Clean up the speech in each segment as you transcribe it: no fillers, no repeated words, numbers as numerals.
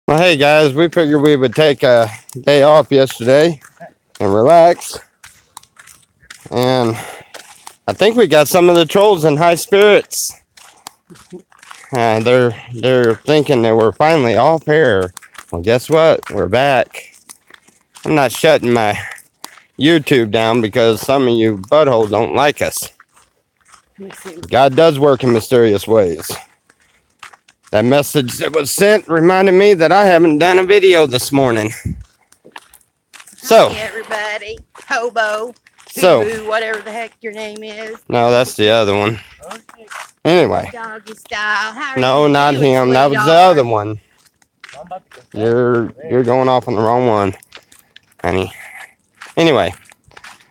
Well, hey guys, we figured we would take a day off yesterday and relax. And I think we got some of the trolls in high spirits. They're thinking that we're finally off air. Well, guess what? We're back. I'm not shutting my YouTube down because some of you buttholes don't like us. God does work in mysterious ways. That message that was sent reminded me that I haven't done a video this morning. So, Hi, everybody, hobo, so whatever the heck your name is, no, that's the other one. Anyway, doggy style. How are no, you not doing, him. That was the sweetheart? other one. You're going off on the wrong one, honey. Anyway,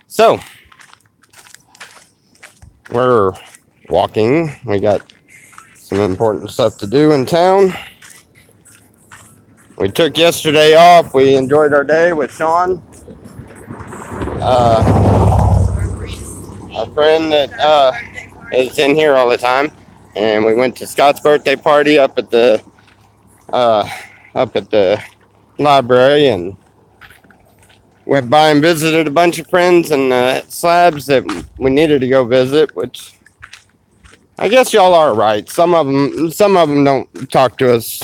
so we're walking. We got some important stuff to do in town. We took yesterday off. We enjoyed our day with Sean, a friend that is in here all the time, and we went to Scott's birthday party up at the library, and went by and visited a bunch of friends and slabs that we needed to go visit, which I guess y'all are right. Some of them don't talk to us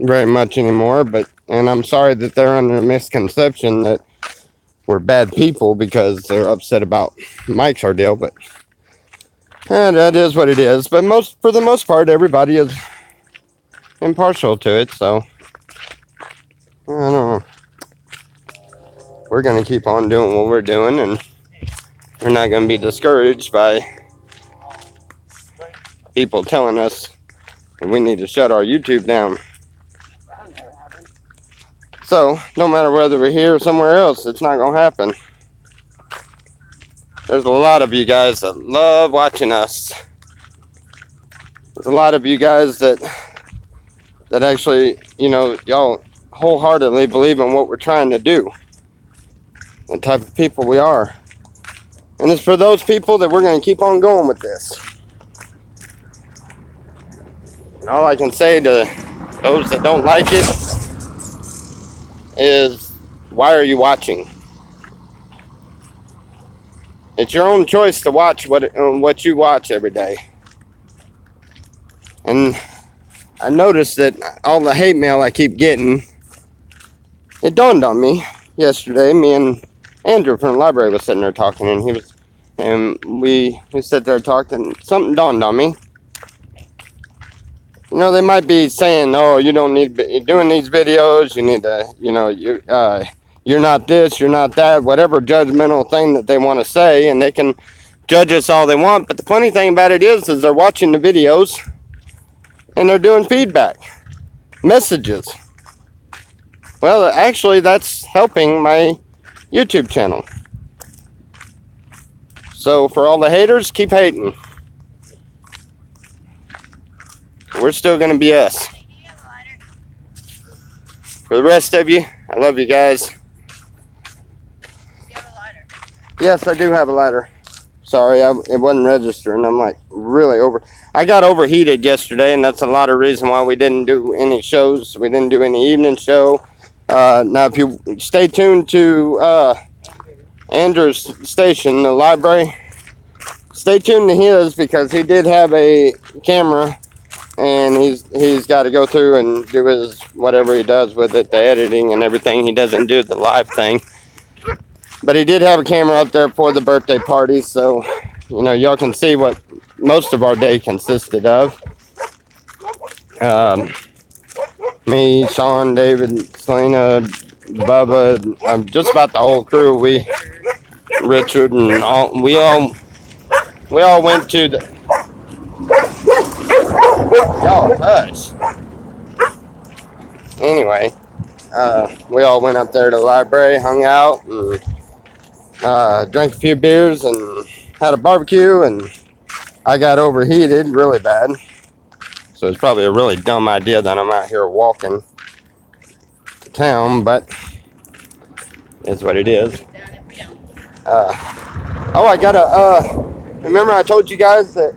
very much anymore, and I'm sorry that they're under a misconception that we're bad people because they're upset about Mike's ordeal, but that is what it is. But for the most part, everybody is impartial to it, so I don't know. We're going to keep on doing what we're doing, and we're not going to be discouraged by people telling us that we need to shut our YouTube down. So, no matter whether we're here or somewhere else, it's not going to happen. There's a lot of you guys that love watching us. There's a lot of you guys that actually, y'all wholeheartedly believe in what we're trying to do. The type of people we are. And it's for those people that we're going to keep on going with this. And all I can say to those that don't like it is, why are you watching? It's your own choice to watch what you watch every day. And I noticed that all the hate mail I keep getting, it dawned on me yesterday. Me and Andrew from the library was sitting there talking, and we sat there talking. Something dawned on me. They might be saying, "Oh, you don't need to be doing these videos. You need to, you're not this, you're not that," whatever judgmental thing that they want to say, and they can judge us all they want. But the funny thing about it is they're watching the videos and they're doing feedback messages. Well, actually, that's helping my YouTube channel. So for all the haters, keep hating. We're still going to be us. For the rest of you, I love you guys. Yes, I do have a lighter. Sorry, it wasn't registering. I'm like really I got overheated yesterday, and that's a lot of reason why we didn't do any shows. We didn't do any evening show. Now, if you stay tuned to Andrew's station, the library, stay tuned to his, because he did have a camera, and he's got to go through and do his whatever he does with it, the editing and everything. He doesn't do the live thing. But he did have a camera up there for the birthday party, so, y'all can see what most of our day consisted of. Me, Sean, David, Selena, Bubba, just about the whole crew. Richard, and we all went to the... Y'all, hush. Anyway, we all went up there to the library, hung out, and drank a few beers and had a barbecue, and I got overheated really bad. So it's probably a really dumb idea that I'm out here walking to town, but it's what it is. I gotta remember I told you guys that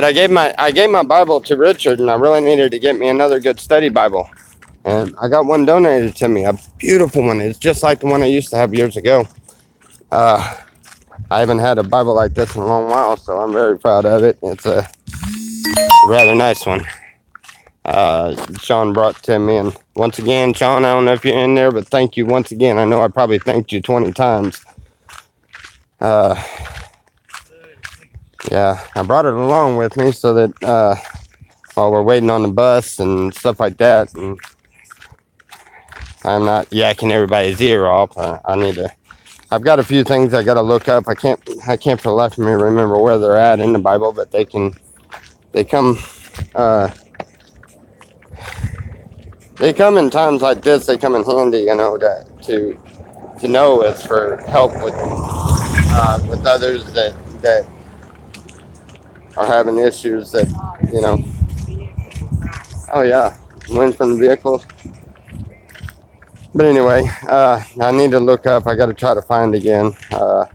I gave my Bible to Richard, and I really needed to get me another good study Bible. And I got one donated to me, a beautiful one. It's just like the one I used to have years ago. I haven't had a Bible like this in a long while, so I'm very proud of it. It's a rather nice one. Sean brought to me, and once again, Sean, I don't know if you're in there, but thank you once again. I know I probably thanked you 20 times. Yeah, I brought it along with me so that while we're waiting on the bus and stuff like that, and I'm not yakking everybody's ear off. I need to. I've got a few things I got to look up. I can't for the life of me remember where they're at in the Bible, but they come. They come in times like this. They come in handy, you know, to know it's for help with others that are having issues that, you know. Oh yeah, went from the vehicles. But anyway, I need to look up. I got to try to find again. I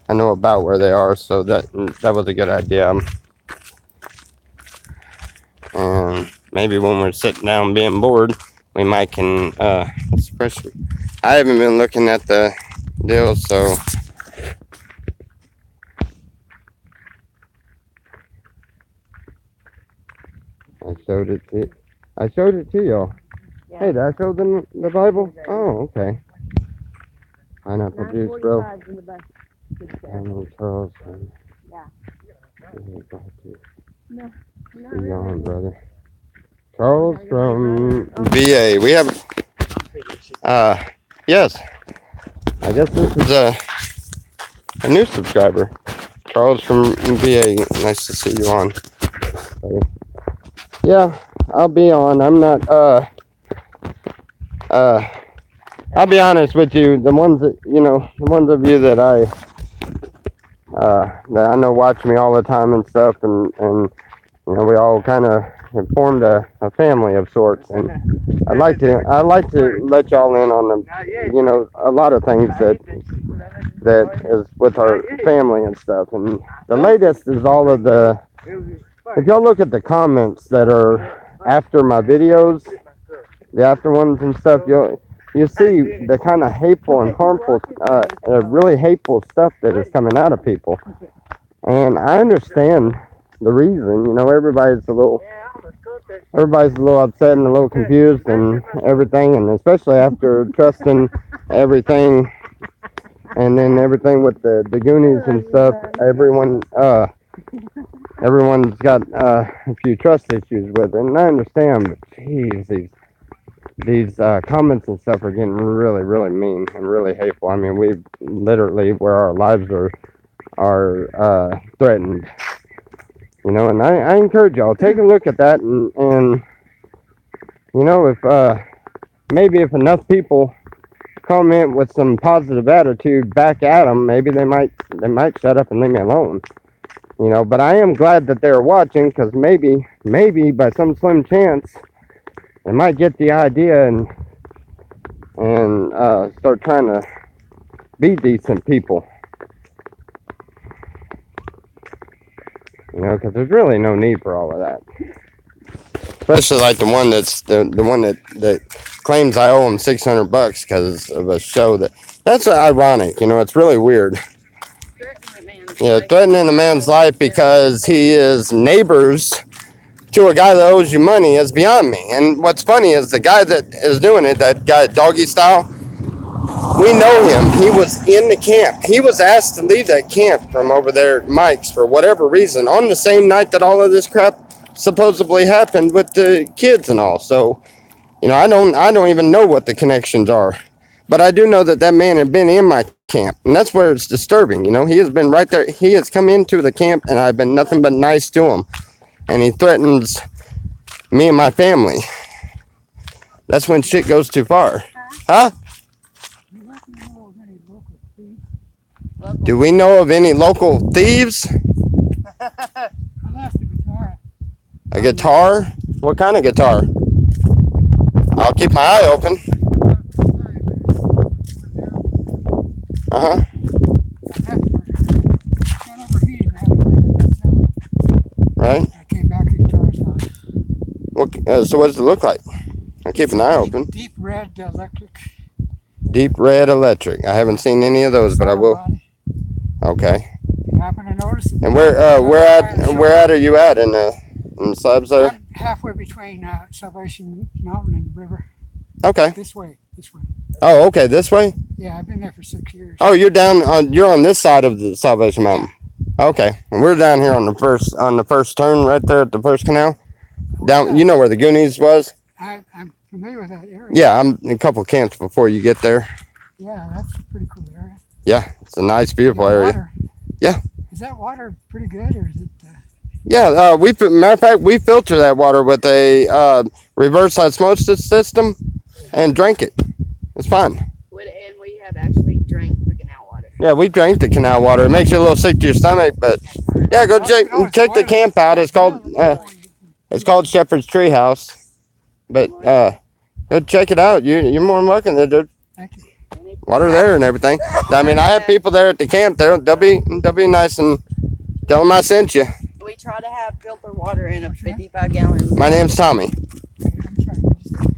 know about where they are, so that was a good idea. And maybe when we're sitting down being bored, we might can. Especially, I haven't been looking at the deal, so. I showed it to y'all. Yeah. Hey, did I show them the Bible? Oh, okay. Pineapple juice, bro. Daniel Charles. Yeah. No. You're on, brother. Charles from VA. We have. Yes. I guess this is a new subscriber. Charles from VA. Nice to see you on. Yeah, I'll be on. I'm not, I'll be honest with you. The ones that, you know, the ones of you that that I know watch me all the time and stuff, and you know, we all kind of formed a family of sorts, and I'd like to let y'all in on the, you know, a lot of things that is with our family and stuff, and the latest is all of the. If y'all look at the comments that are after my videos, the after ones and stuff, you see the kind of hateful and harmful, really hateful stuff that is coming out of people. And I understand the reason. You know, everybody's a little upset and a little confused and everything, and especially after trusting everything, and then everything with the Goonies and stuff. Everyone's got a few trust issues with it, and I understand, but geez, these comments and stuff are getting really, really mean and really hateful. I mean, we literally, where our lives are threatened, you know, and I encourage y'all, take a look at that, and you know, if maybe if enough people comment with some positive attitude back at them, maybe they might shut up and leave me alone. You know, but I am glad that they're watching, because maybe by some slim chance they might get the idea and start trying to be decent people. You know, because there's really no need for all of that. Especially like the one that's the one that claims I owe him $600 because of a show that's ironic. You know, it's really weird. Yeah, threatening a man's life because he is neighbors to a guy that owes you money is beyond me. And what's funny is the guy that is doing it, that guy Doggy Style, we know him. He was in the camp. He was asked to leave that camp from over there, Mike's, for whatever reason, on the same night that all of this crap supposedly happened with the kids and all. So, you know, I don't even know what the connections are. But I do know that man had been in my camp, and that's where it's disturbing. You know, he has been right there. He has come into the camp, and I've been nothing but nice to him. And he threatens me and my family. That's when shit goes too far. Huh? Do we know of any local thieves? A guitar? What kind of guitar? I'll keep my eye open. Uh-huh. Right? So what does it look like? I keep an eye open. Deep red electric. Deep red electric. I haven't seen any of those, but I will. Body. Okay. You happen to notice it? And where at are you at in the slabs there? I'm halfway between Salvation Mountain and the river. Okay. This way. Oh, okay. This way. Yeah, I've been there for 6 years. Oh, you're down on. You're on this side of the Salvation Mountain. Okay. And we're down here on the first turn right there at the first canal. Down. You know where the Goonies was? I'm familiar with that area. Yeah, I'm a couple camps before you get there. Yeah, that's a pretty cool area. Yeah, it's a nice, beautiful area. Water. Yeah. Is that water pretty good, or is it? Yeah, matter of fact, we filter that water with a reverse osmosis system and drink it. It's fine. And we have actually drank the canal water. Yeah, we drank the canal water. It makes you a little sick to your stomach, but yeah, go check the camp out. It's called Shepherd's Treehouse. But go check it out. You're more than welcome. There's Thank you. water there and everything. I mean, I have people there at the camp. They'll be nice and tell them I sent you. We try to have filtered water in a 55-gallon. My name's Tommy.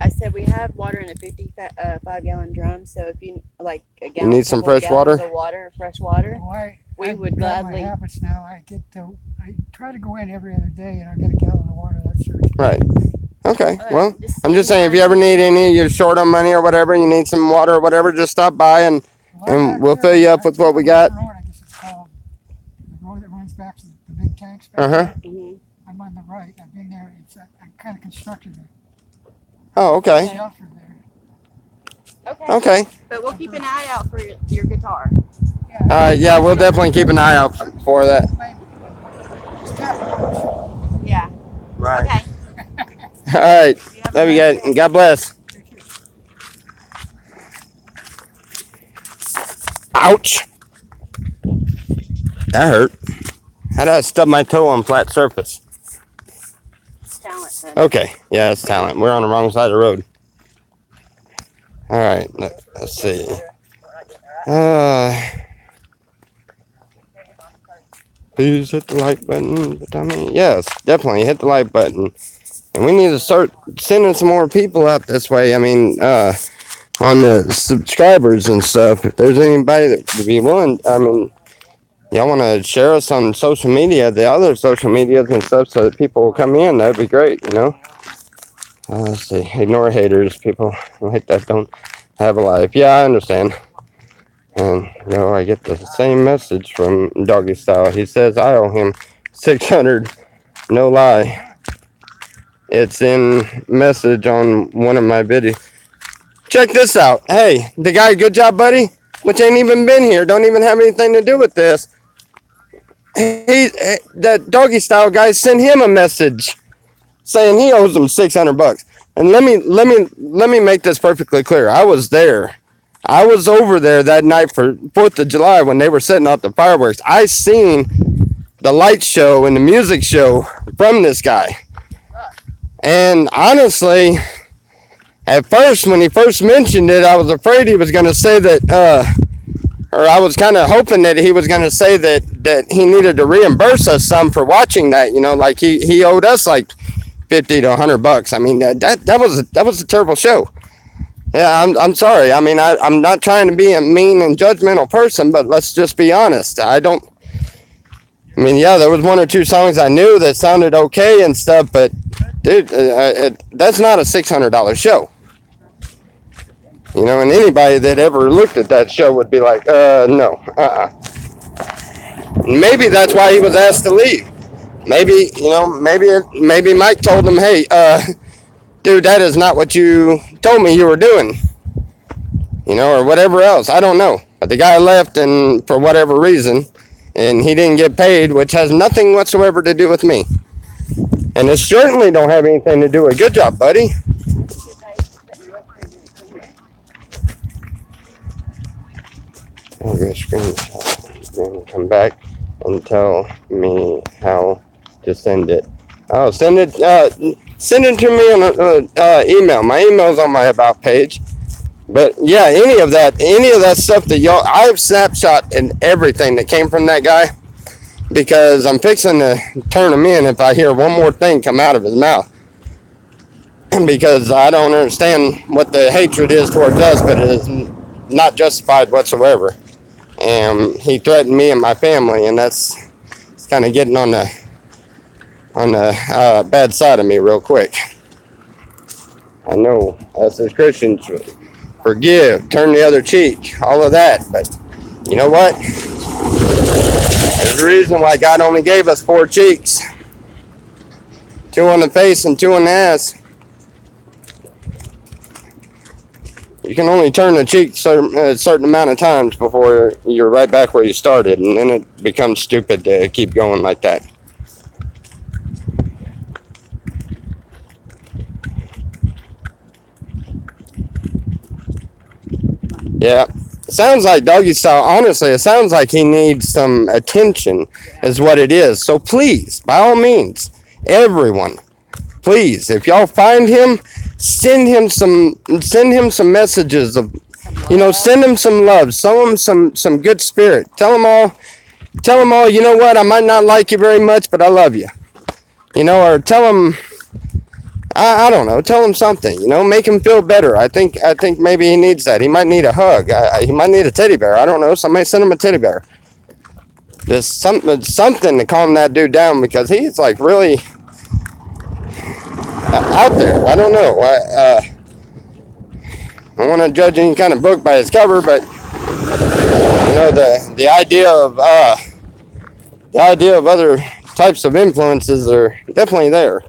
I said we have water in a 55-gallon drum. So if you like a gallon, need some fresh water? Fresh water. Well, We I've would got gladly. My habits now. I try to go in every other day, and I get a gallon of water. That's sure. Right. Okay. But Well, this I'm just saying, if you ever need any, you're short on money or whatever, you need some water or whatever, just stop by and we'll fill you up with what we got. Road, I guess it's called the road that runs back to the big tanks. Uh-huh. Mhm. I'm on the right. I've been there. I kind of constructed a Oh, okay. shelter there. Okay. Okay. But we'll keep an eye out for your guitar. Yeah, we'll definitely keep an eye out for that. Yeah. Right. Okay. All right. Love you guys. And God bless. Ouch. That hurt. How did I stub my toe on flat surface? Talent. Son. Okay. Yeah, it's talent. We're on the wrong side of the road. All right. Let's see. Please hit the like button. Tommy. Yes, definitely hit the like button. And we need to start sending some more people out this way. I mean, on the subscribers and stuff. If there's anybody that would be willing, I mean, y'all want to share us on social media, the other social medias and stuff, so that people will come in. That'd be great, you know. Let's see. Ignore haters. People like that don't have a life. Yeah, I understand. And I get the same message from Doggy Style. He says I owe him 600. No lie. It's in message on one of my videos. Check this out. Hey, the guy, good job, buddy. Which ain't even been here. Don't even have anything to do with this. That Doggy Style guy sent him a message saying he owes him $600. And let me make this perfectly clear. I was there. I was over there that night for 4th of July when they were setting off the fireworks. I seen the light show and the music show from this guy. And honestly, at first, when he first mentioned it, I was afraid he was going to say that, or I was kind of hoping that he was going to say that he needed to reimburse us some for watching that, like he owed us like $50 to $100. I mean, that was a terrible show. Yeah, I'm sorry. I mean, I'm not trying to be a mean and judgmental person, but let's just be honest. Yeah, there was one or two songs I knew that sounded okay and stuff, but dude, that's not a $600 show. And anybody that ever looked at that show would be like, no, Maybe that's why he was asked to leave. Maybe, maybe Mike told him, hey, dude, that is not what you told me you were doing, or whatever else. I don't know. But the guy left and for whatever reason, and he didn't get paid, which has nothing whatsoever to do with me. And it certainly don't have anything to do with good job, buddy. I'll get a screenshot and come back and tell me how to send it. Oh, send it to me on email. My email's on my about page. But yeah, any of that stuff that I have snapshot and everything that came from that guy, because I'm fixing to turn him in if I hear one more thing come out of his mouth. because I don't understand what the hatred is towards us, but it is not justified whatsoever. And he threatened me and my family, and that's kind of getting on the bad side of me real quick. I know us as Christians, forgive, turn the other cheek, all of that, but you know what? There's a reason why God only gave us 4 cheeks. 2 on the face and 2 on the ass. You can only turn the cheek a certain amount of times before you're right back where you started, and then it becomes stupid to keep going like that. Yeah. It sounds like doggy style. Honestly, it sounds like he needs some attention, is what it is. So please, by all means, everyone, please, if y'all find him, send him some messages of, send him some love, show him some good spirit. Tell him all, you know what, I might not like you very much, but I love you. Or tell him, I don't know, tell him something, make him feel better. I think maybe he needs that. He might need a hug. He might need a teddy bear. I don't know. Somebody send him a teddy bear. Just something to calm that dude down, because he's like really out there. I don't know. I don't want to judge any kind of book by its cover, but the idea of other types of influences are definitely there.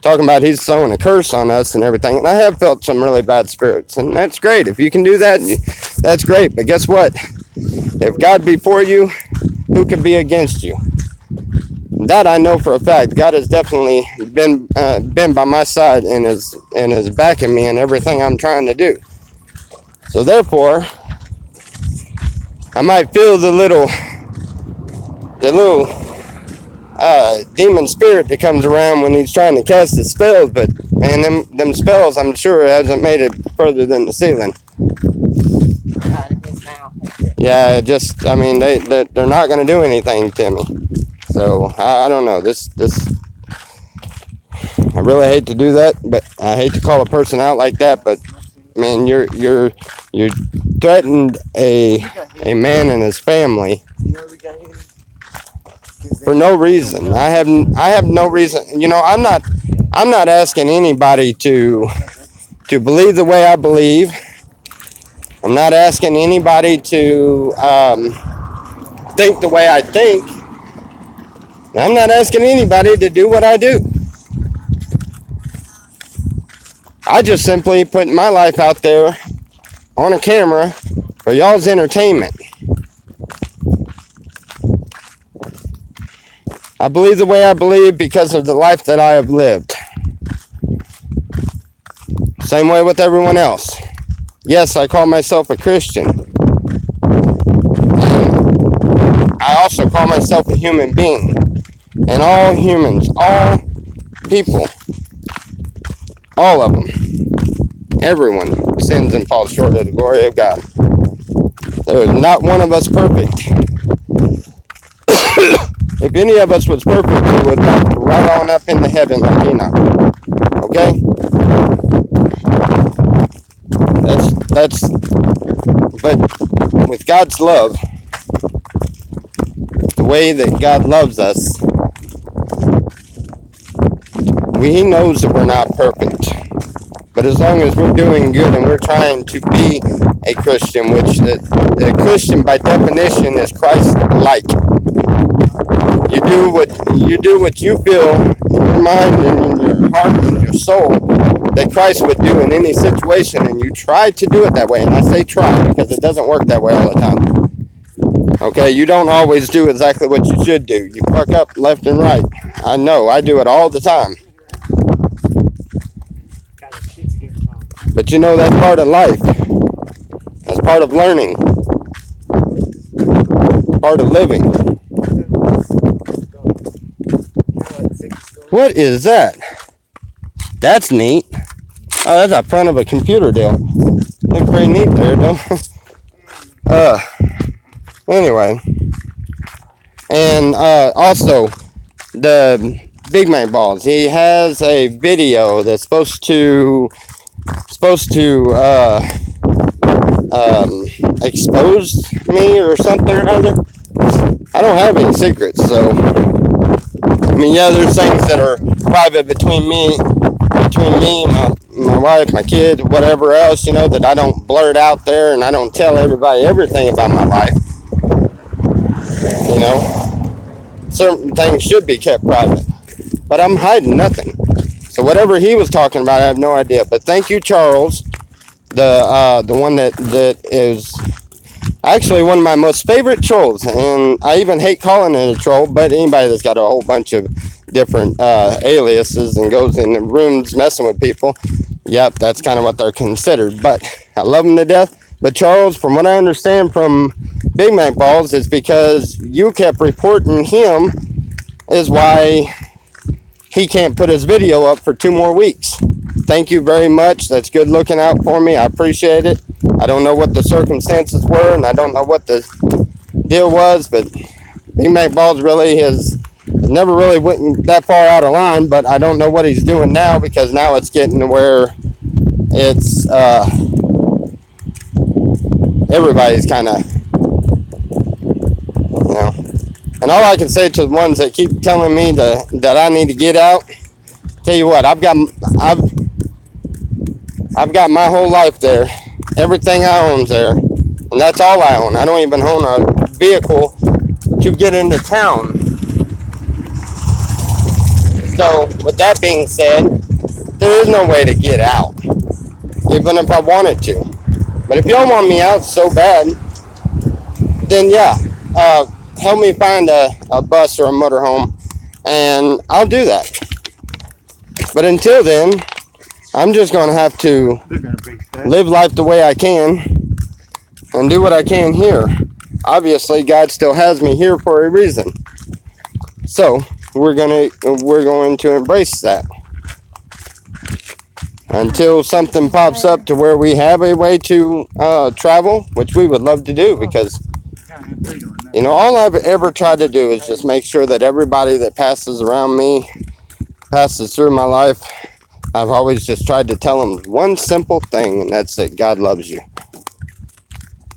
Talking about he's throwing a curse on us and everything, and I have felt some really bad spirits, and that's great. If you can do that, that's great. But guess what? If God be for you, who can be against you? That I know for a fact. God has definitely been by my side and is backing me in everything I'm trying to do. So therefore, I might feel the little demon spirit that comes around when he's trying to cast his spells, but man, them spells, I'm sure, hasn't made it further than the ceiling. Yeah, they're not going to do anything to me. So I don't know. This I really hate to do that, but I hate to call a person out like that. But man, you're threatened a man and his family for no reason. I have no reason. I'm not asking anybody to believe the way I believe. I'm not asking anybody to think the way I think. I'm not asking anybody to do what I do. I just simply put my life out there on a camera for y'all's entertainment. I believe the way I believe because of the life that I have lived. Same way with everyone else. Yes, I call myself a Christian. I also call myself a human being. And all humans, all people, all of them, everyone sins and falls short of the glory of God. There is not one of us perfect. If any of us was perfect, we would walk right on up into heaven like Enoch. Okay? But with God's love, the way that God loves us, He knows that we're not perfect. But as long as we're doing good and we're trying to be a Christian, which the Christian by definition is Christ-like. You do what you feel in your mind and in your heart and your soul that Christ would do in any situation, and you try to do it that way. And I say try because it doesn't work that way all the time. Okay, you don't always do exactly what you should do. You fuck up left and right. I know, I do it all the time. But that's part of life. That's part of learning. Part of living. What is that? That's neat. Oh, that's the front of a computer deal. Looks pretty neat there, don't it? Anyway. And also, the Big Mac Balls. He has a video that's supposed to expose me or something or other. I don't have any secrets, so I mean, yeah, there's things that are private between me, my wife, my kid, whatever else, you know, that I don't blurt out there, and I don't tell everybody everything about my life. You know, certain things should be kept private, but I'm hiding nothing. So whatever he was talking about, I have no idea. But thank you, Charles, the one that is actually one of my most favorite trolls, and I even hate calling it a troll, but anybody that's got a whole bunch of different aliases and goes in the rooms messing with people, yep, that's kind of what they're considered. But I love them to death. But Charles, from what I understand from Big Mac Balls, is because you kept reporting him is why he can't put his video up for 2 more weeks. Thank you very much. That's good looking out for me. I appreciate it. I don't know what the circumstances were, and I don't know what the deal was, but Big Mac Balls really has never really went that far out of line, but I don't know what he's doing now, because now it's getting to where it's everybody's kind of, you know. And all I can say to the ones that keep telling me that I need to get out, tell you what, I've got my whole life there. Everything I own's there, and that's all I own. I don't even own a vehicle to get into town. So, with that being said, there is no way to get out, even if I wanted to. But if y'all want me out so bad, then yeah, help me find a bus or a motorhome, and I'll do that. But until then, I'm just going to have to live life the way I can and do what I can here. Obviously, God still has me here for a reason. So, we're going to embrace that. Until something pops up to where we have a way to travel, which we would love to do, because, you know, all I've ever tried to do is just make sure that everybody that passes around me, passes through my life, I've always just tried to tell them one simple thing, and that's that God loves you.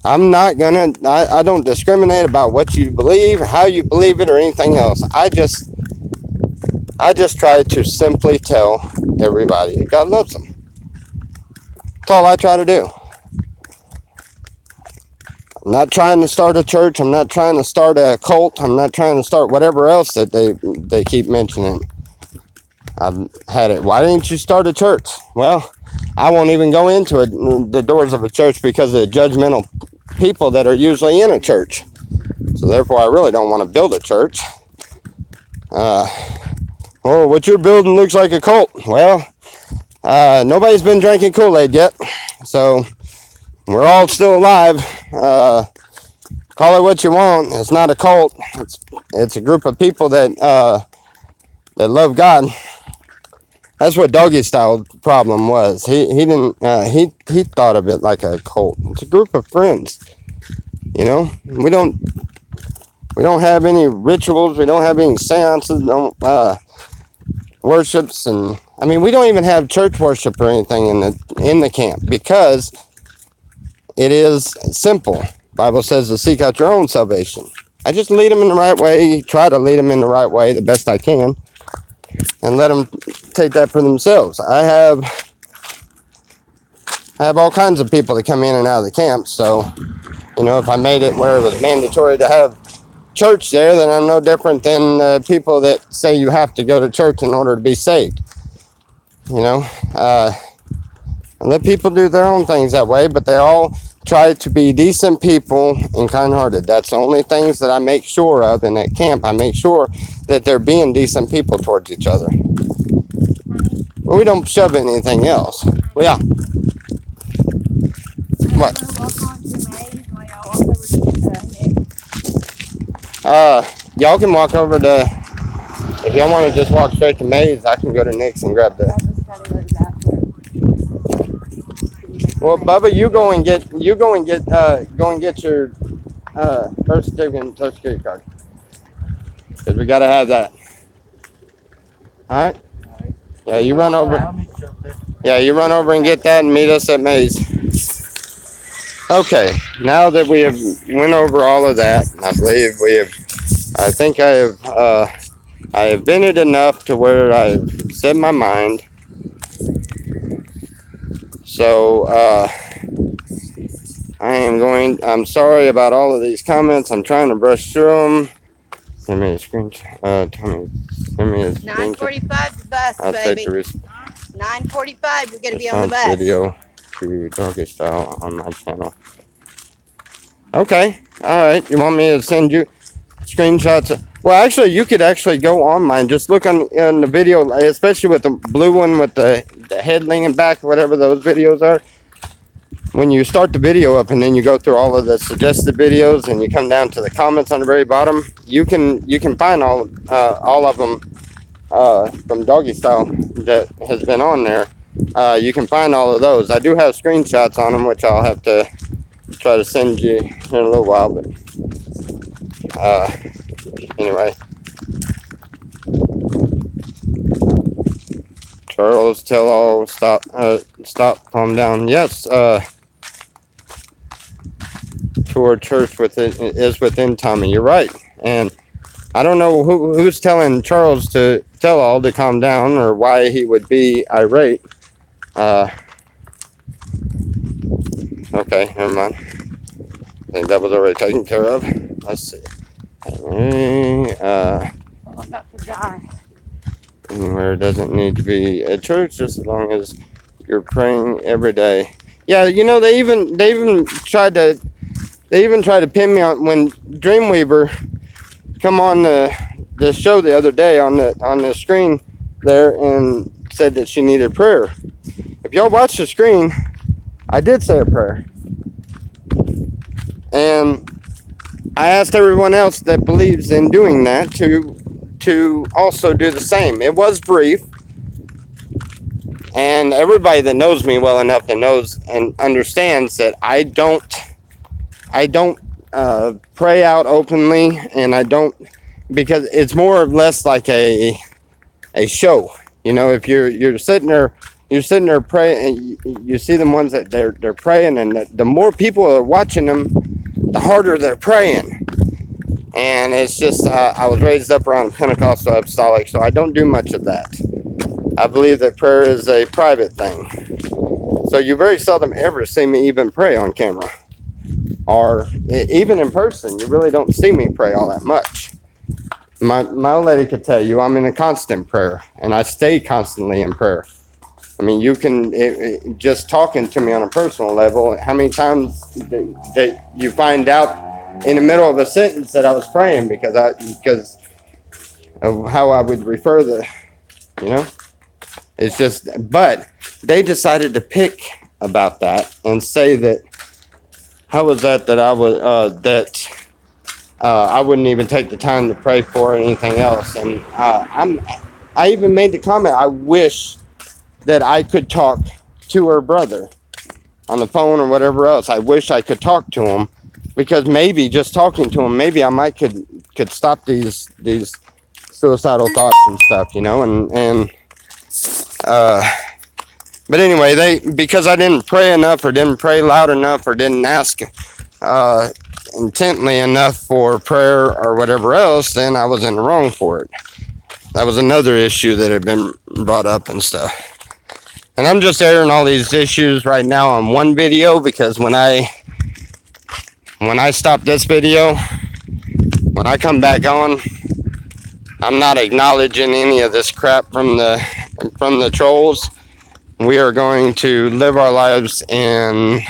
I'm not gonna, I don't discriminate about what you believe, how you believe it, or anything else. I just try to simply tell everybody that God loves them. That's all I try to do. I'm not trying to start a church. I'm not trying to start a cult. I'm not trying to start whatever else that they keep mentioning. I've had it. Why didn't you start a church? Well, I won't even go into the doors of a church because of the judgmental people that are usually in a church. So therefore, I really don't want to build a church. Oh, what you're building looks like a cult. Well, nobody's been drinking Kool-Aid yet, so we're all still alive. Call it what you want. It's not a cult. It's a group of people that love God. That's what Doggy Style problem was. He didn't he thought of it like a cult. It's a group of friends. You know, we don't have any rituals. We don't have any seances. Worships, and I mean, we don't even have church worship or anything in the camp, because it is simple. Bible says to seek out your own salvation. I just lead them in the right way. Try to lead them in the right way the best I can, and let them take that for themselves. I have all kinds of people that come in and out of the camp. So, you know, if I made it where it was mandatory to have church there, then I'm no different than people that say you have to go to church in order to be saved. You know, and let people do their own things that way, but they all try to be decent people and kind-hearted. That's the only things that I make sure of in that camp. I make sure that they're being decent people towards each other. But we don't shove anything else. Well, yeah. What? Y'all can walk over to, if y'all want to just walk straight to Maze, I can go to Nick's and grab the. Well, Bubba, go and get your birth certificate and Social Security card, because we gotta have that. All right. Yeah, you run over. I'll meet you up there. Yeah, you run over and get that and meet us at Maze. Okay, now that we have went over all of that, I believe we have, I think I have vented enough to where I've said my mind. So, I'm sorry about all of these comments. I'm trying to brush through them. Send me a screenshot. Send me a screenshot. 9:45 the bus, I'll take baby. the 9:45. We're gonna be on the response bus. video to Doggy Style on my channel. Okay. All right. You want me to send you screenshots? Well, actually, you could actually go on mine. Just look on the video, especially with the blue one with the head leaning back, whatever those videos are. When you start the video up and then you go through all of the suggested videos and you come down to the comments on the very bottom, you can find all of them from Doggy Style that has been on there. You can find all of those. I do have screenshots on them, which I'll have to try to send you in a little while. But anyway, Charles, tell all, stop, calm down. Yes, tour church is within Tommy. You're right, and I don't know who's telling Charles to tell all to calm down or why he would be irate. Okay, never mind. I think that was already taken care of. Let's see. I'm about to die. Anywhere doesn't need to be a church, just as long as you're praying every day. Yeah, you know, they even tried to pin me on when Dreamweaver come on the show the other day on the screen there and said that she needed prayer. If y'all watch the screen, I did say a prayer. And I asked everyone else that believes in doing that to also do the same. It was brief. And everybody that knows me well enough and knows and understands that I don't pray out openly, and I don't, because it's more or less like a show. You know, if you're sitting there praying, and you see them ones that they're praying, and the more people are watching them, the harder they're praying. And it's just, I was raised up around Pentecostal Apostolic, so I don't do much of that. I believe that prayer is a private thing. So you very seldom ever see me even pray on camera. Or even in person, you really don't see me pray all that much. My old lady could tell you I'm in a constant prayer, and I stay constantly in prayer. I mean, you can, just talking to me on a personal level, how many times that you find out in the middle of a sentence that I was praying because of how I would refer you know? It's just, but they decided to pick about that and say that, how was that I was, I wouldn't even take the time to pray for or anything else. And I even made the comment, I wish that I could talk to her brother on the phone or whatever else. I wish I could talk to him, because maybe just talking to him, maybe I might could stop these suicidal thoughts and stuff, you know, and but anyway, because I didn't pray enough or didn't pray loud enough or didn't ask intently enough for prayer or whatever else, then I was in the wrong for it. That was another issue that had been brought up and stuff. And I'm just airing all these issues right now on one video, because when I stop this video, when I come back on, I'm not acknowledging any of this crap from the trolls. We are going to live our lives in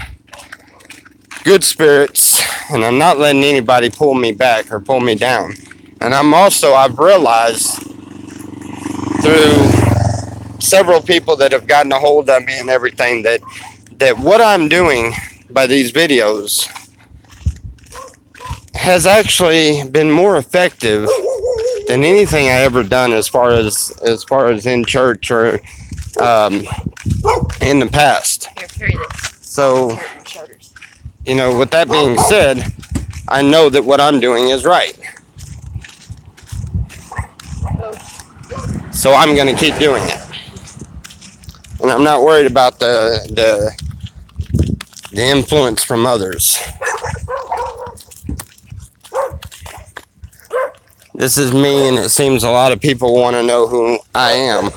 good spirits, and I'm not letting anybody pull me back or pull me down. And I've realized through several people that have gotten a hold of me and everything that what I'm doing by these videos has actually been more effective than anything I ever done as far as in church or in the past. Here, carry this. So, Carry your shoulders. you know, with that being said, I know that what I'm doing is right. So I'm going to keep doing it. And I'm not worried about the influence from others. This is me, and it seems a lot of people want to know who I am.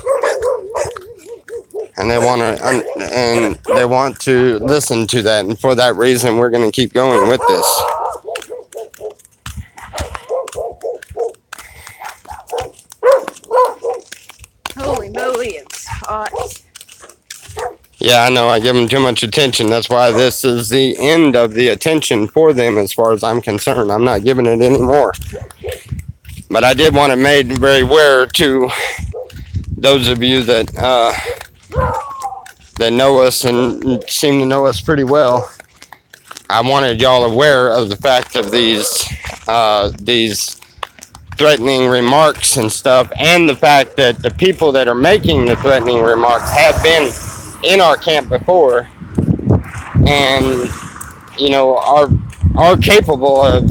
And they want to listen to that, and for that reason, we're going to keep going with this. Holy moly, it's hot. Yeah, I know. I give them too much attention. That's why this is the end of the attention for them, as far as I'm concerned. I'm not giving it anymore. But I did want it made very aware to those of you that know us and seem to know us pretty well. I wanted y'all aware of the fact of these threatening remarks and stuff, and the fact that the people that are making the threatening remarks have been in our camp before, and are capable of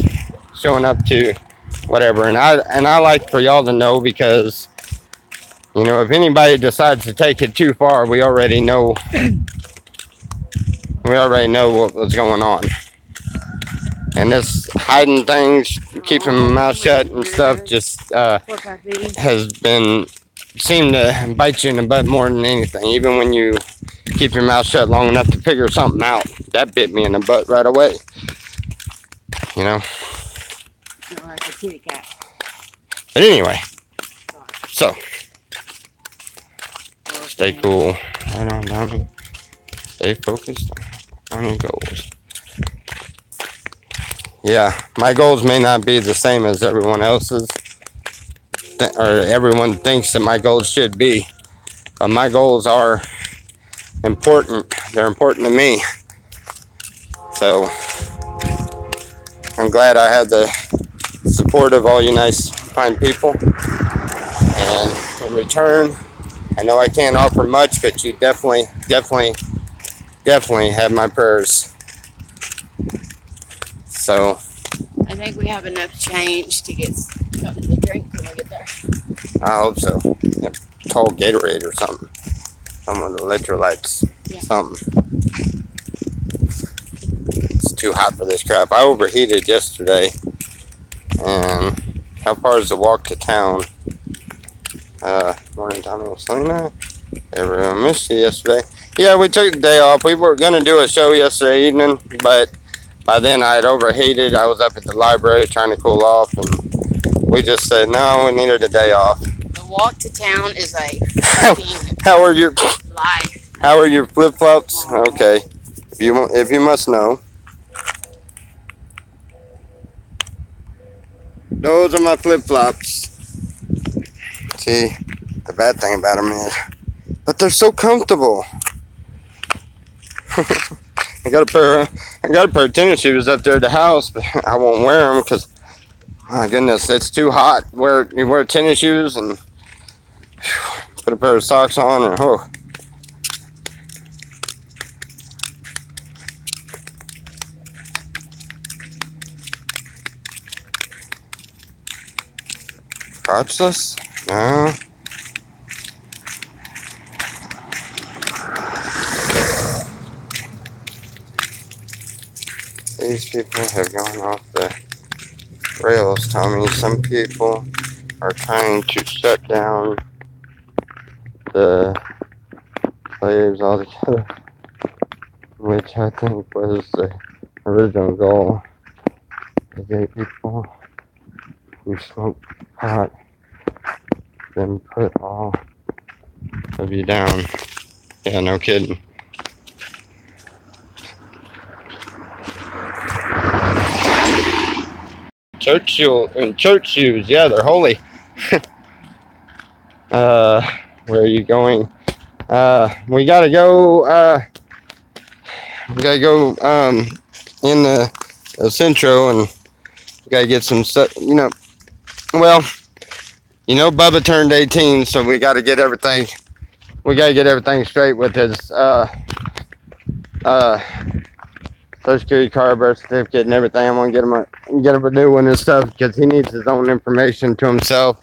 showing up to whatever. And I like for y'all to know, because if anybody decides to take it too far, we already know what was going on. And this hiding things, keeping my mouth shut and stuff, just seemed to bite you in the butt more than anything. Even when you keep your mouth shut long enough to figure something out, that bit me in the butt right away. Like a kitty cat. But anyway, so stay cool. Right on, Tommy. Stay focused on your goals. Yeah, my goals may not be the same as everyone else's, or everyone thinks that my goals should be. But my goals are important. They're important to me. So I'm glad I had the support of all you nice, fine people. And in return, I know I can't offer much, but you definitely have my prayers. So I think we have enough change to get something to drink when we get there. I hope so. A tall Gatorade or something. Some of the electrolytes. Yeah. Something. It's too hot for this crap. I overheated yesterday. And how far is the walk to town? Morning, Tommy and Selena. Everyone missed you yesterday. Yeah, we took the day off. We were going to do a show yesterday evening, but by then I had overheated. I was up at the library trying to cool off, and we just said, no, we needed a day off. The walk to town is like How are your life. How are your flip-flops? Okay. If you must know. Those are my flip-flops. See, the bad thing about them is, but they're so comfortable. I got a pair of tennis shoes up there at the house, but I won't wear them because, my goodness, it's too hot. You wear tennis shoes and put a pair of socks on, and oh. Crotchless? No. These people have gone off the rails, Tommy. Some people are trying to shut down the slaves altogether, which I think was the original goal. The gay people who smoke pot, then put all of you down. Yeah, no kidding. Church shoes, yeah, they're holy. Where are you going? We gotta go in the Centro, and we gotta get some stuff, well, Bubba turned 18, so we gotta get everything straight with his Social Security card, birth certificate, and everything. I'm gonna get him a new one and stuff, because he needs his own information to himself.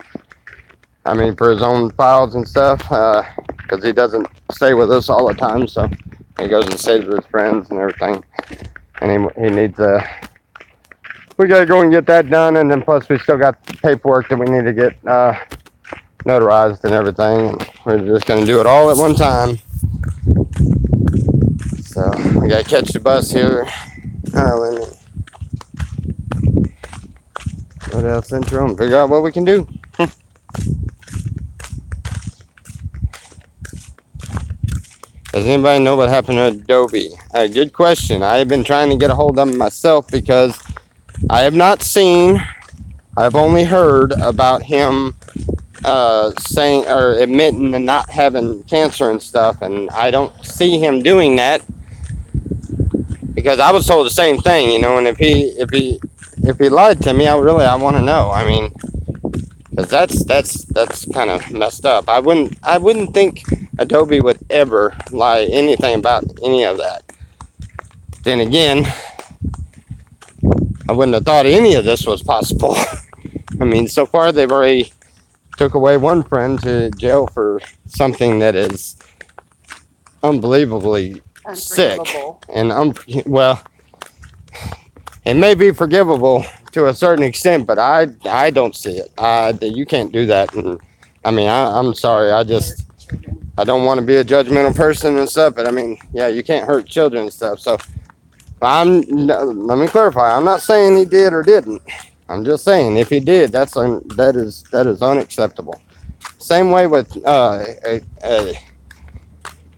I mean, for his own files and stuff, because he doesn't stay with us all the time, so he goes and stays with his friends and everything. And he needs we gotta go and get that done, and then plus we still got paperwork that we need to get notarized and everything. And we're just gonna do it all at one time. So we gotta catch the bus here. Let me go down Central and figure out what we can do. Does anybody know what happened to Adobe? Good question. I have been trying to get a hold of him myself because I have not seen, I've only heard about him saying or admitting to not having cancer and stuff, and I don't see him doing that because I was told the same thing, you know. And if he lied to me, I want to know. I mean, because that's kind of messed up. I wouldn't think Adobe would ever lie anything about any of that. Then again, I wouldn't have thought any of this was possible. I mean, so far they've already took away one friend to jail for something that is unbelievably sick and well, it may be forgivable to a certain extent, but I don't see it. You can't do that. And I mean, I'm sorry. I don't want to be a judgmental person and stuff, but I mean, yeah, you can't hurt children and stuff. So let me clarify. I'm not saying he did or didn't. I'm just saying if he did, that is unacceptable. Same way with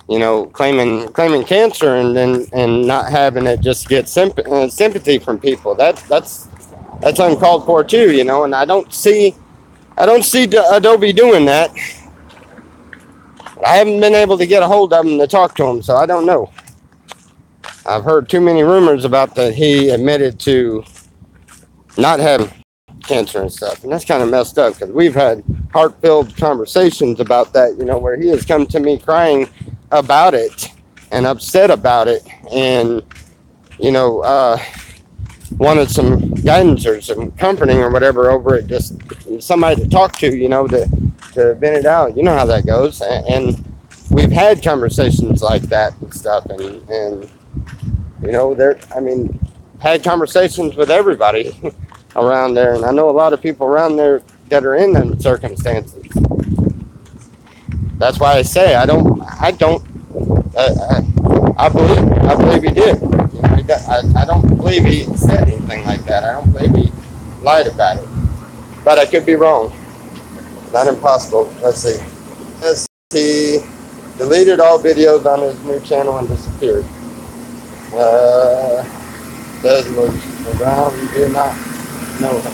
you know, claiming cancer and not having it just get sympathy from people. That's uncalled for too, you know. And I don't see Adobe doing that. I haven't been able to get a hold of him to talk to him, so I don't know. I've heard too many rumors about that he admitted to not having cancer and stuff, and that's kind of messed up because we've had heart-filled conversations about that, you know, where he has come to me crying about it and upset about it, and you know, wanted some guidance or some comforting or whatever over it, just somebody to talk to, you know, to vent it out. You know how that goes, and we've had conversations like that and stuff, and you know, I mean, had conversations with everybody around there, and I know a lot of people around there that are in them circumstances. That's why I say I believe he did. I don't believe he said anything like that. I don't believe he lied about it, but I could be wrong. Not impossible. Let's see. Deleted all videos on his new channel and disappeared. Does move around. You do not know him.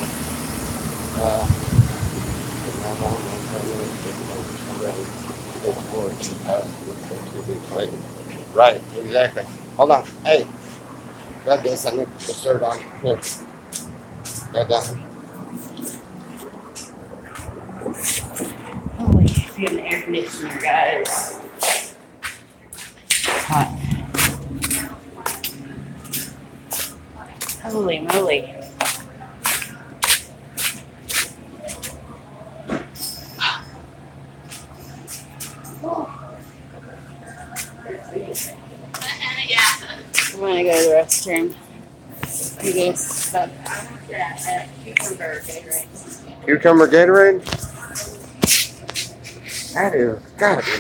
Right, exactly. Hold on. Hey, grab this. I need to put the shirt on. Here. Grab that one. Holy, if you have an air conditioner, guys. It's hot. Holy moly. I'm gonna go to the restroom. You guys, cucumber Gatorade. Cucumber Gatorade? That is gotta be.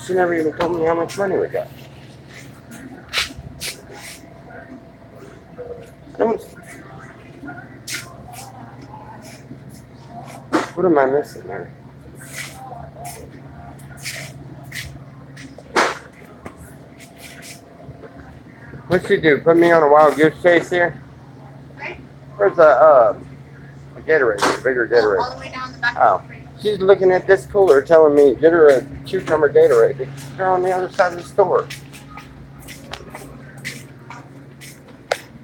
She never even told me how much money we got. What am I missing there? What'd she do? Put me on a wild goose chase here? Where's a Gatorade, a bigger Gatorade? All the way down the back. Oh. She's looking at this cooler telling me, get her a cucumber Gatorade. They're on the other side of the store.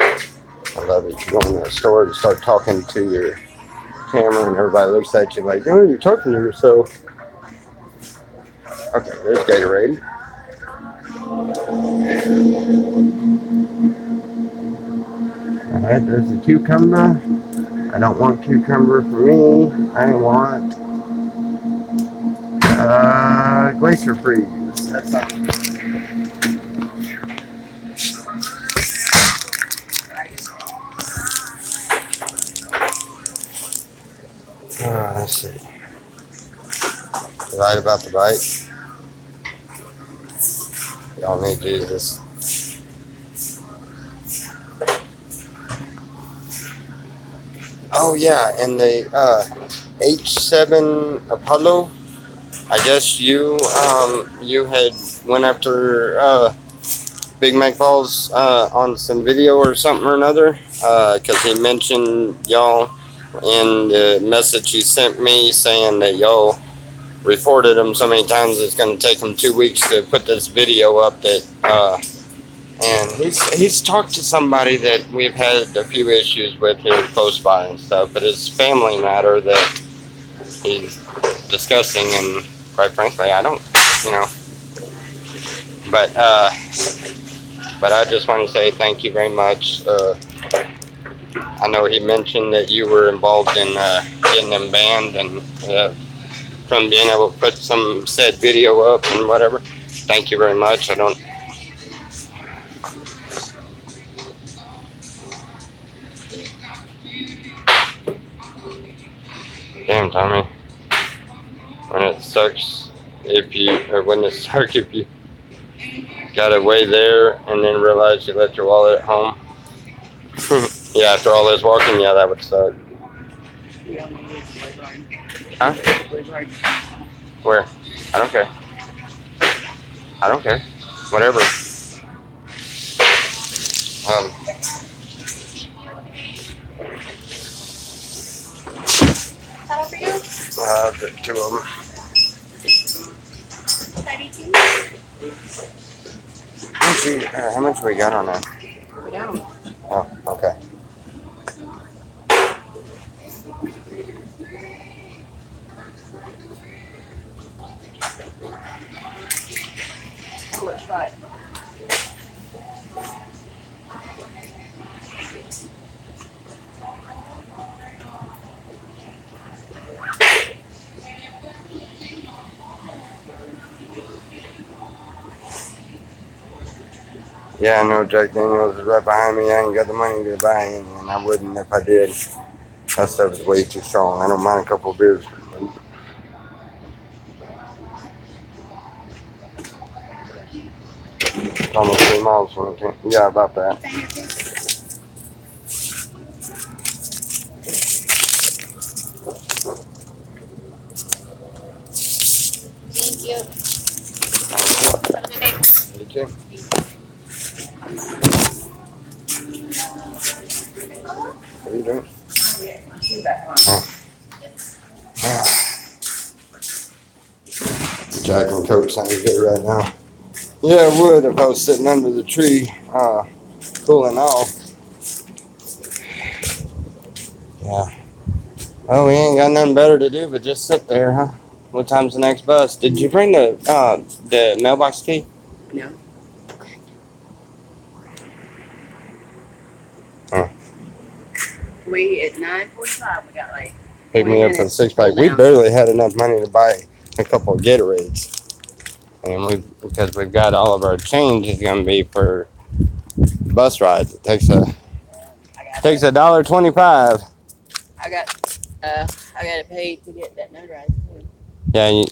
I love it. You go in the store and start talking to your camera and everybody looks at you like, oh, you're talking to yourself. Okay, there's Gatorade. Alright, there's a cucumber. I don't want cucumber for me. I want glacier freeze. That's all. Let's see. Right about the bite. Y'all need Jesus. Oh yeah, and the H7 Apollo. I guess you had went after Big Mac Balls on some video or something or another, because he mentioned y'all in the message he sent me saying that y'all reported him so many times it's going to take him 2 weeks to put this video up. That and he's talked to somebody that we've had a few issues with here close by and stuff, but it's family matter that he's discussing, and quite frankly, I don't, you know. But I just want to say thank you very much. I know he mentioned that you were involved in getting them banned and from being able to put some said video up and whatever. Thank you very much. I don't. Damn, Tommy. When it sucks if you got away there and then realize you left your wallet at home. Yeah, after all this walking, yeah, that would suck. Huh? Where? I don't care. I don't care. Whatever. How for you? The two of them. 32. How much we got on that? We don't. Oh, okay. How much fight? Yeah, I know Jack Daniels is right behind me. I ain't got the money to buy any, and I wouldn't if I did. That stuff is way too strong. I don't mind a couple of beers. It's almost 3 miles from the camp. Yeah, about that. Thank you. Have a good day. You too. What are you doing? Jack and Coke sound good right now. Yeah, it would if I was sitting under the tree, cooling off. Yeah. Well, we ain't got nothing better to do but just sit there, huh? What time's the next bus? Did you bring the mailbox key? No. Huh. We at 9:45. We got like. Pick me up for the 6-pack. We Now. barely had enough money to buy a couple of Gatorades. And because we've got all of our change is going to be for bus rides. It takes $1.25. I got to pay to get that notarized too.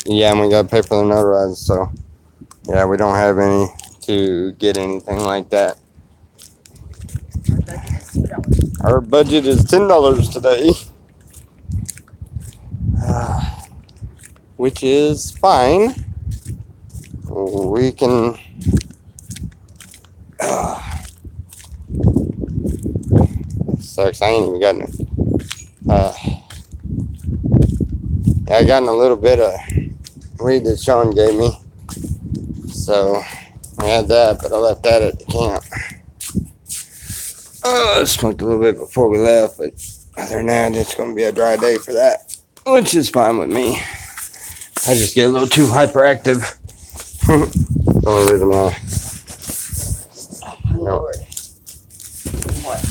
Yeah, and we got to pay for the notarized. So, yeah, we don't have any to get anything like that. Our budget is $2. Our budget is $10 today. Which is fine. We can. Sucks. I ain't even gotten it. Yeah, I gotten a little bit of weed that Sean gave me. So I had that, but I left that at the camp. I smoked a little bit before we left, but other than that, it's going to be a dry day for that, which is fine with me. I just get a little too hyperactive. Only reason why. Lord. What?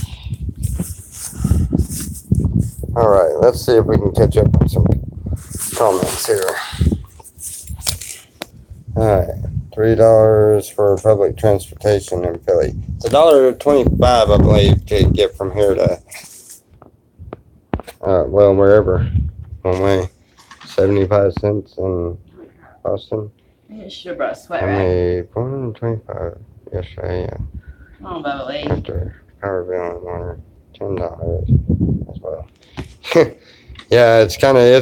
All right, let's see if we can catch up on some comments here. All right, $3 for public transportation in Philly. It's $1.25, I believe, to get from here to wherever. One way, 75 cents in Boston. I should have brought a sweat How rag. many? 425 yesterday. Yeah. Come on, Beverly. After power bill and water, $10 as well. Yeah, it's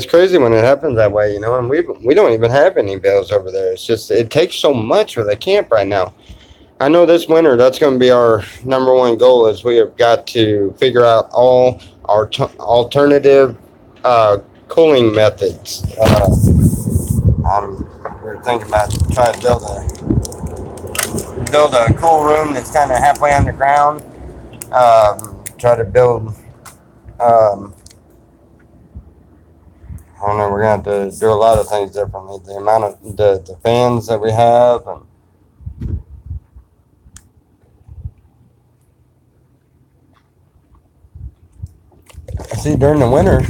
crazy when it happens that way, you know. And we don't even have any bills over there. It's just it takes so much with a camp right now. I know this winter that's going to be our number one goal is we have got to figure out all our alternative cooling methods. We're thinking about trying to build a cool room that's kind of halfway underground. Try to build. I don't know. We're gonna have to do a lot of things differently. The amount of the fans that we have and. See, during the winter.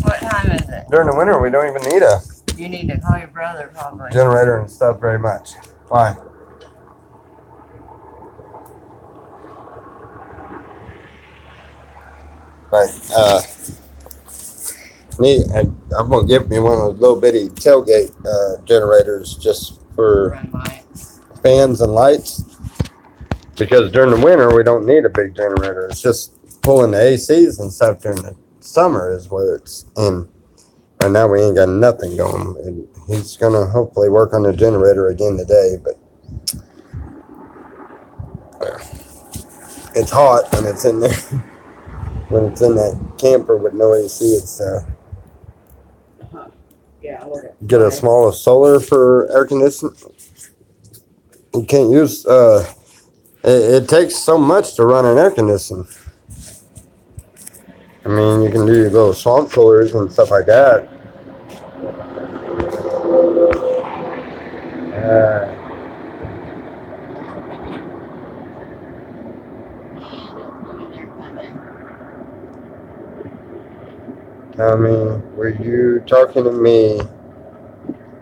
What time is it? During the winter, we don't even need a You need to call your brother, probably. generator and stuff very much. Why? But I'm gonna give me one of those little bitty tailgate generators just for Run lights. fans and lights. Because during the winter, we don't need a big generator. It's just pulling the ACs and stuff during the summer is where it's in. Right now, we ain't got nothing going. And he's going to hopefully work on the generator again today, but it's hot when it's in there. When it's in that camper with no AC, it's Yeah, I'll order. get a small solar for air conditioning. You can't use, it takes so much to run an air conditioner. I mean, you can do your little swamp coolers and stuff like that. I mean, were you talking to me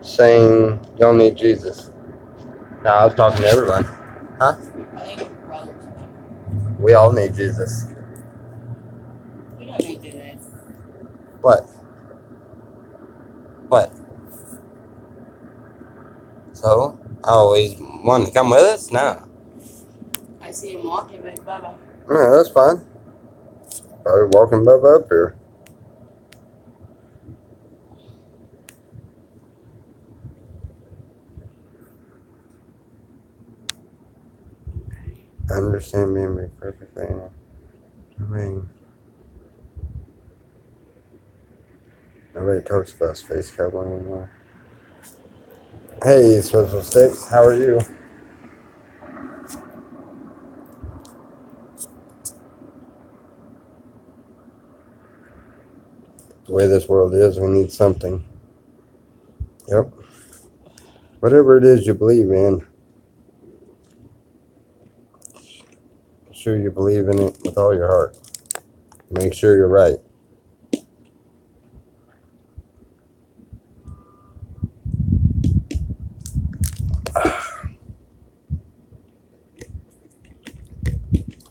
saying y'all need Jesus? No, I was talking to everyone. I think your brother's. We all need Jesus. We don't need to do this. What? What? So? Oh, he's wanting to come with us? No. I see him walking with Bubba. Yeah, that's fine. Probably walking Bubba up here. I understand being perfectly. I mean, nobody talks about Space Cowboy anymore. Hey, Swizzle Sticks, how are you? The way this world is, we need something. Yep. Whatever it is you believe in, make sure you believe in it with all your heart. Make sure you're right.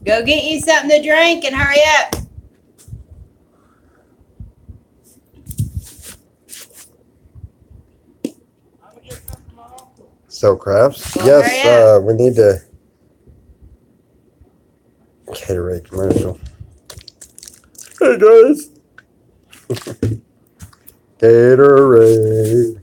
Go get you something to drink and hurry up. So crafts? Well, Yes, hurry we need to Gatorade commercial. Hey guys. Gatorade.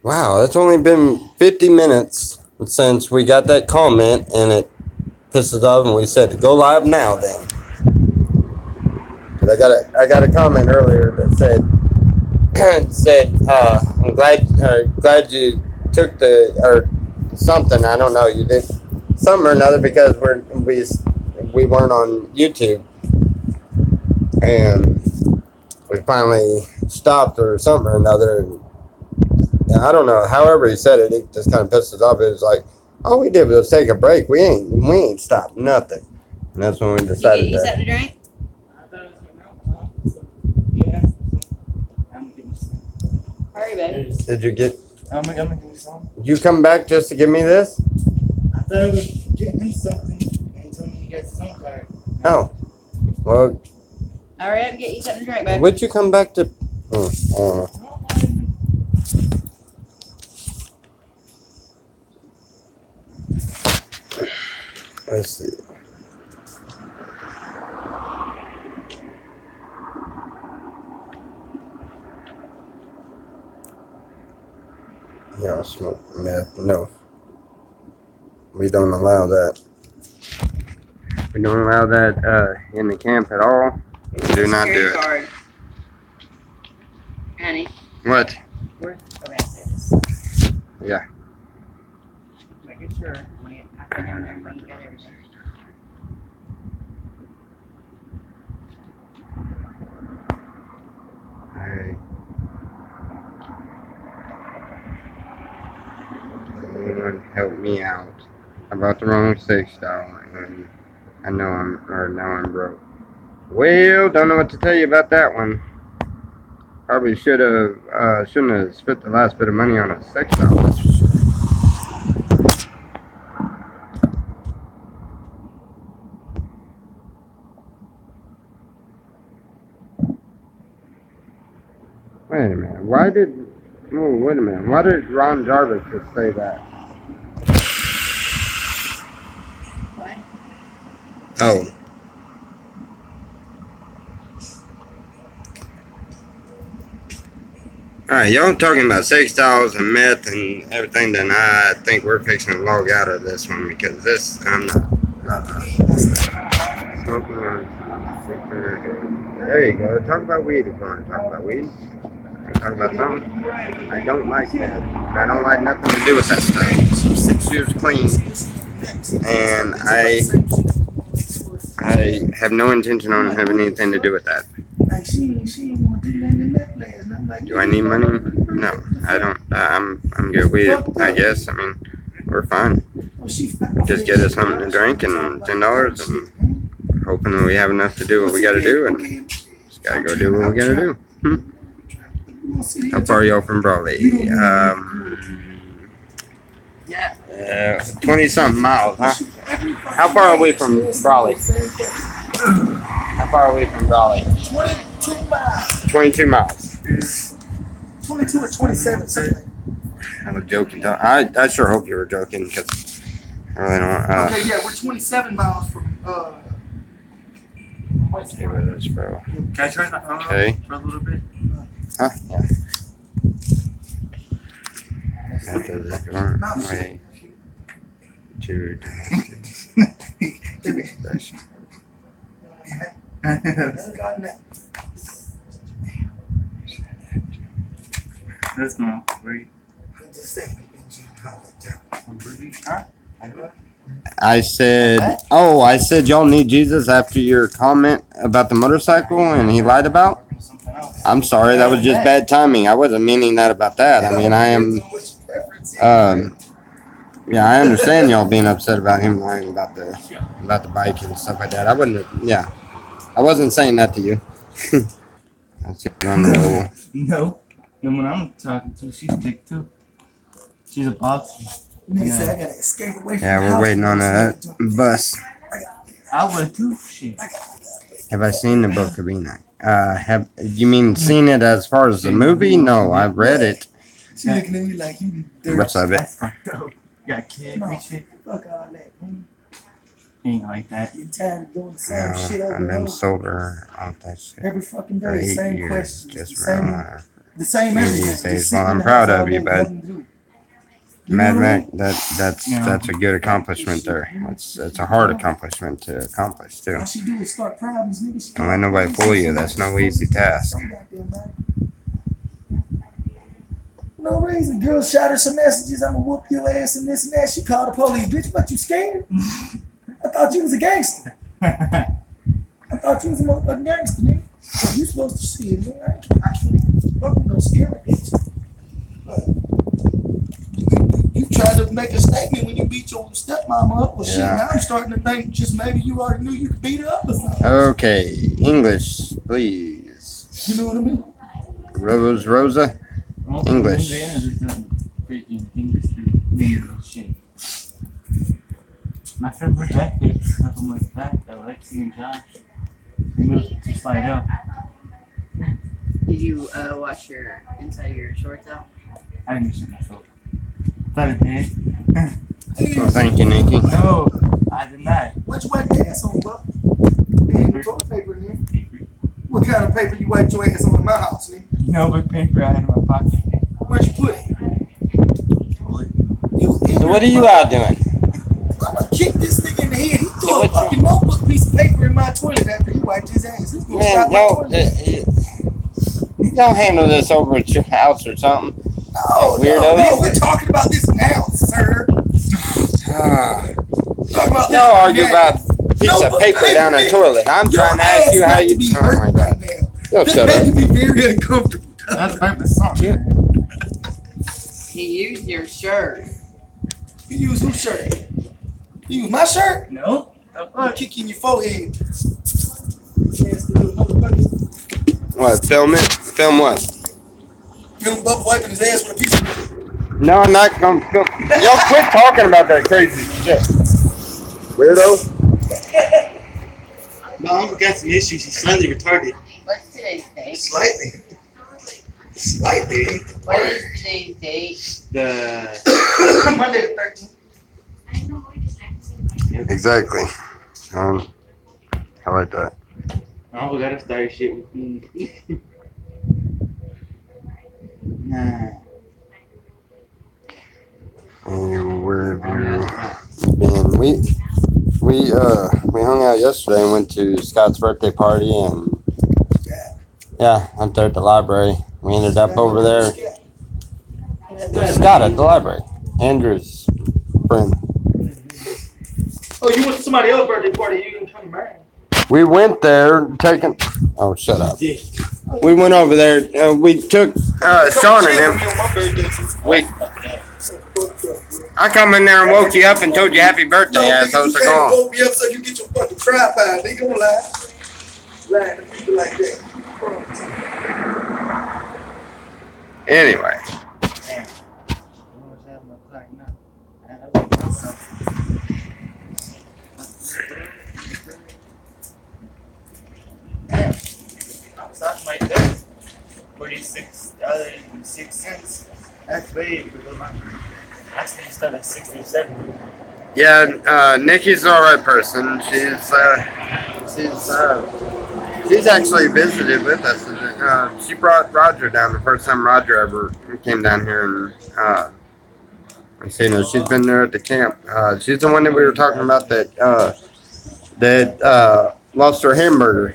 Wow, it's only been 50 minutes since we got that comment, and it pisses off, and we said to go live now. Then, but I got a comment earlier that said I'm glad you took or something. I don't know. You did something or another because we weren't on YouTube, and we finally stopped or something or another. And I don't know. However he said it, it just kind of pissed us off. It was like, all we did was take a break. We ain't stopped nothing. And that's when we You decided get to. something to drink? Hurry, baby. Did you get? I'm gonna do something. You come back just to give me this? I thought I was getting me something. And told me you got some card. Oh, well, Hurry up and get you something to drink, baby. would you come back to? Let's see. Yeah, smoke meth. No. We don't allow that. We don't allow that in the camp at all. We do not do Security it. card. Honey, What? where's the rest? Yeah. Making sure when you I put down there when you got everything. Hey. Someone help me out. I bought the wrong $6 and I know now I'm broke. Well, don't know what to tell you about that one. Probably shouldn't have spent the last bit of money on a $6. Wait a minute. Wait a minute. Why did Ron Jarvis just say that? What? Oh. Alright, y'all talking about $6 and meth and everything, then I think we're fixing to log out of this one because this, I'm not. Smoking on. There you go. Talk about weed if you want to talk about weed. Talk about something. I don't like that. I don't like nothing to do with that stuff. 6 years clean. And I have no intention on having anything to do with that. Do I need money? No, I don't. I'm good. I guess. I mean, we're fine. Just get us something to drink and $10 and hoping that we have enough to do what we got to do and just gotta go do what we got to do. How far are y'all from Brawley? 20-something miles, huh? How far are we from Brawley? How far are we from Brawley? 22 miles. 22 miles. 22 or 27, something. I was joking. I sure hope you were joking because I really don't. Okay, yeah, we're 27 miles from, Let's see where this, bro. Can I charge my phone Okay. for a little bit? Huh? Yeah. That doesn't work. Wait. Dude. That's not great. I said y'all need Jesus after your comment about the motorcycle and he lied about? I'm sorry, that was just bad timing. I wasn't meaning that about that. I mean, I am, yeah, I understand y'all being upset about him lying about the bike and stuff like that. I wasn't saying that to you. That's just unreal. No. The one I'm talking to, she's thick too. She's a boxer. Yeah, we're waiting on that bus. I would too. Shit. Have I seen the Book of Enoch? Have you mean seen it as far as the movie? No, I've read it. She looking at me like you What's of it? That's fucked up. You got kids and shit. Fuck all that. Ain't like that. You tired of doing the same shit over I've and been over. sold her off that shit Every fucking for day, 8 same years. questions. Just same, around the same Maybe everything. you say, Just well, sit in I'm the proud house of you, all day, bud. nothing to do. You Mad know Mac, what? that's a good accomplishment there. It's a hard accomplishment to accomplish too. All she do is start problems, nigga. She Don't let nobody fool you. That's no easy task. No reason. Girl shot her some messages. I'ma whoop your ass and this and that. She called the police. Bitch, but you scared? I thought you was a gangster. I thought you was a motherfucking gangster, nigga. You supposed to see it, man. I can't fucking no scary bitch. You tried to make a statement when you beat your stepmama up. Well, shit, Yeah. now I'm starting to think just maybe you already knew you could beat her up or something. Okay, English, please. You know what I mean? Rosa. English. Freaking English shit. My favorite jacket is something like that. Lexi and Josh. They moved to Slidell. Did you wash your inside of your shorts out? I didn't shit myself. Thought it did. Oh, thank you, Nikki. No, I did not. What you wipe your ass on, bro? Ain't no toilet paper in here. What kind of paper you wipe your ass on in my house, nigga? You know what paper I had in my pocket? Where'd you put it? So what are you out doing? I'm gonna kick this nigga in the head. He threw So a what fucking notebook piece of paper in my toilet after he wiped his ass. He's gonna Man, stop my no, toilet. don't handle this over at your house or something. No, weirdo. no, man, we're talking about this now, sir. Ah, Talking about y'all this argue now. about a piece of paper down a toilet. I'm trying to ask you how you. Oh my god. Yo, This shut making up. me very uncomfortable. That's paper song. Yeah. He used your shirt. You use whose shirt? You use my shirt? No? I'm gonna kick you in your forehead. Nasty little motherfucker. What? Film it? Film what? Film Bubba wiping his ass with a piece of. No, I'm not gonna film. Y'all quit talking about that crazy shit. Weirdo. My uncle got some issues. He's slightly retarded. What's today's date? Slightly. Slightly. What is today's date? The Monday the 13th. Exactly. I like that. my uncle got to start shit with me. Nah. Where have you been? We hung out yesterday and went to Scott's birthday party, and yeah, up there at the library. We ended up over there. Scott at the library. Andrew's friend. Oh, you went to somebody else's birthday party. You didn't come to mine. We went there taking. Oh, shut up. We went over there. We took Sean and him. We. I come in there and woke you up and told you happy birthday, assholes. You So go can't on. woke me up so you get your fucking tripod. They gonna lie. Lying to people like that. Anyway. Stock like that. $46.06. That's way below my. Actually, started at 67. Yeah, Nikki's an alright person. She's actually visited with us. She brought Roger down the first time Roger ever came down here, and she's been there at the camp. She's the one that we were talking about that lost her hamburger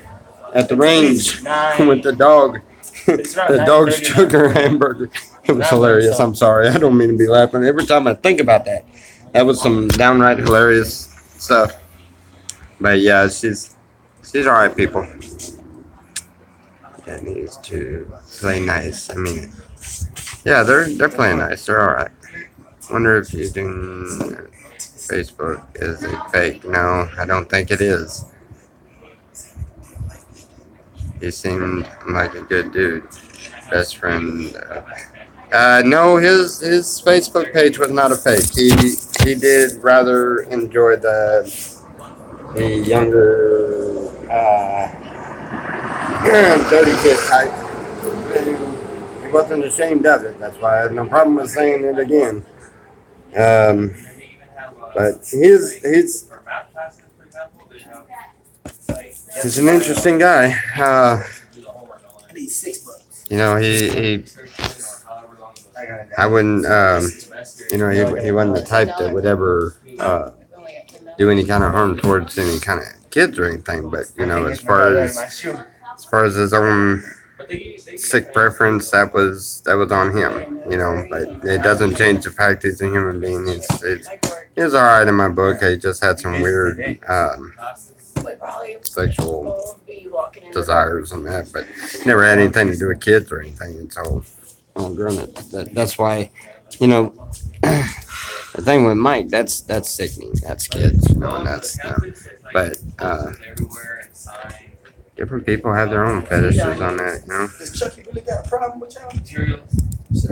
at the range with the dog. The dogs took her hamburger. It was hilarious. I'm sorry. I don't mean to be laughing. Every time I think about that, that was some downright hilarious stuff. But yeah, she's all right, people. That needs to play nice. I mean, yeah, they're playing nice. They're all right. Wonder if using Facebook is a fake. No, I don't think it is. He seemed like a good dude. Best friend. No, his Facebook page was not a fake. He did rather enjoy the younger dirty kid type. He wasn't ashamed of it. That's why I have no problem with saying it again. But he's an interesting guy. I need $6. You know, I wouldn't, he wasn't the type that would ever do any kind of harm towards any kind of kids or anything. But you know, as far as his own sick preference, that was on him. You know, but it doesn't change the fact he's a human being. He's all right in my book. He just had some weird sexual desires and that, but never had anything to do with kids or anything. And so, granted, that's why, you know, the thing with Mike, that's sickening. That's kids, you know, and that's, but different people have their own fetishes on that, you know. Does Chucky really got a problem with y'all?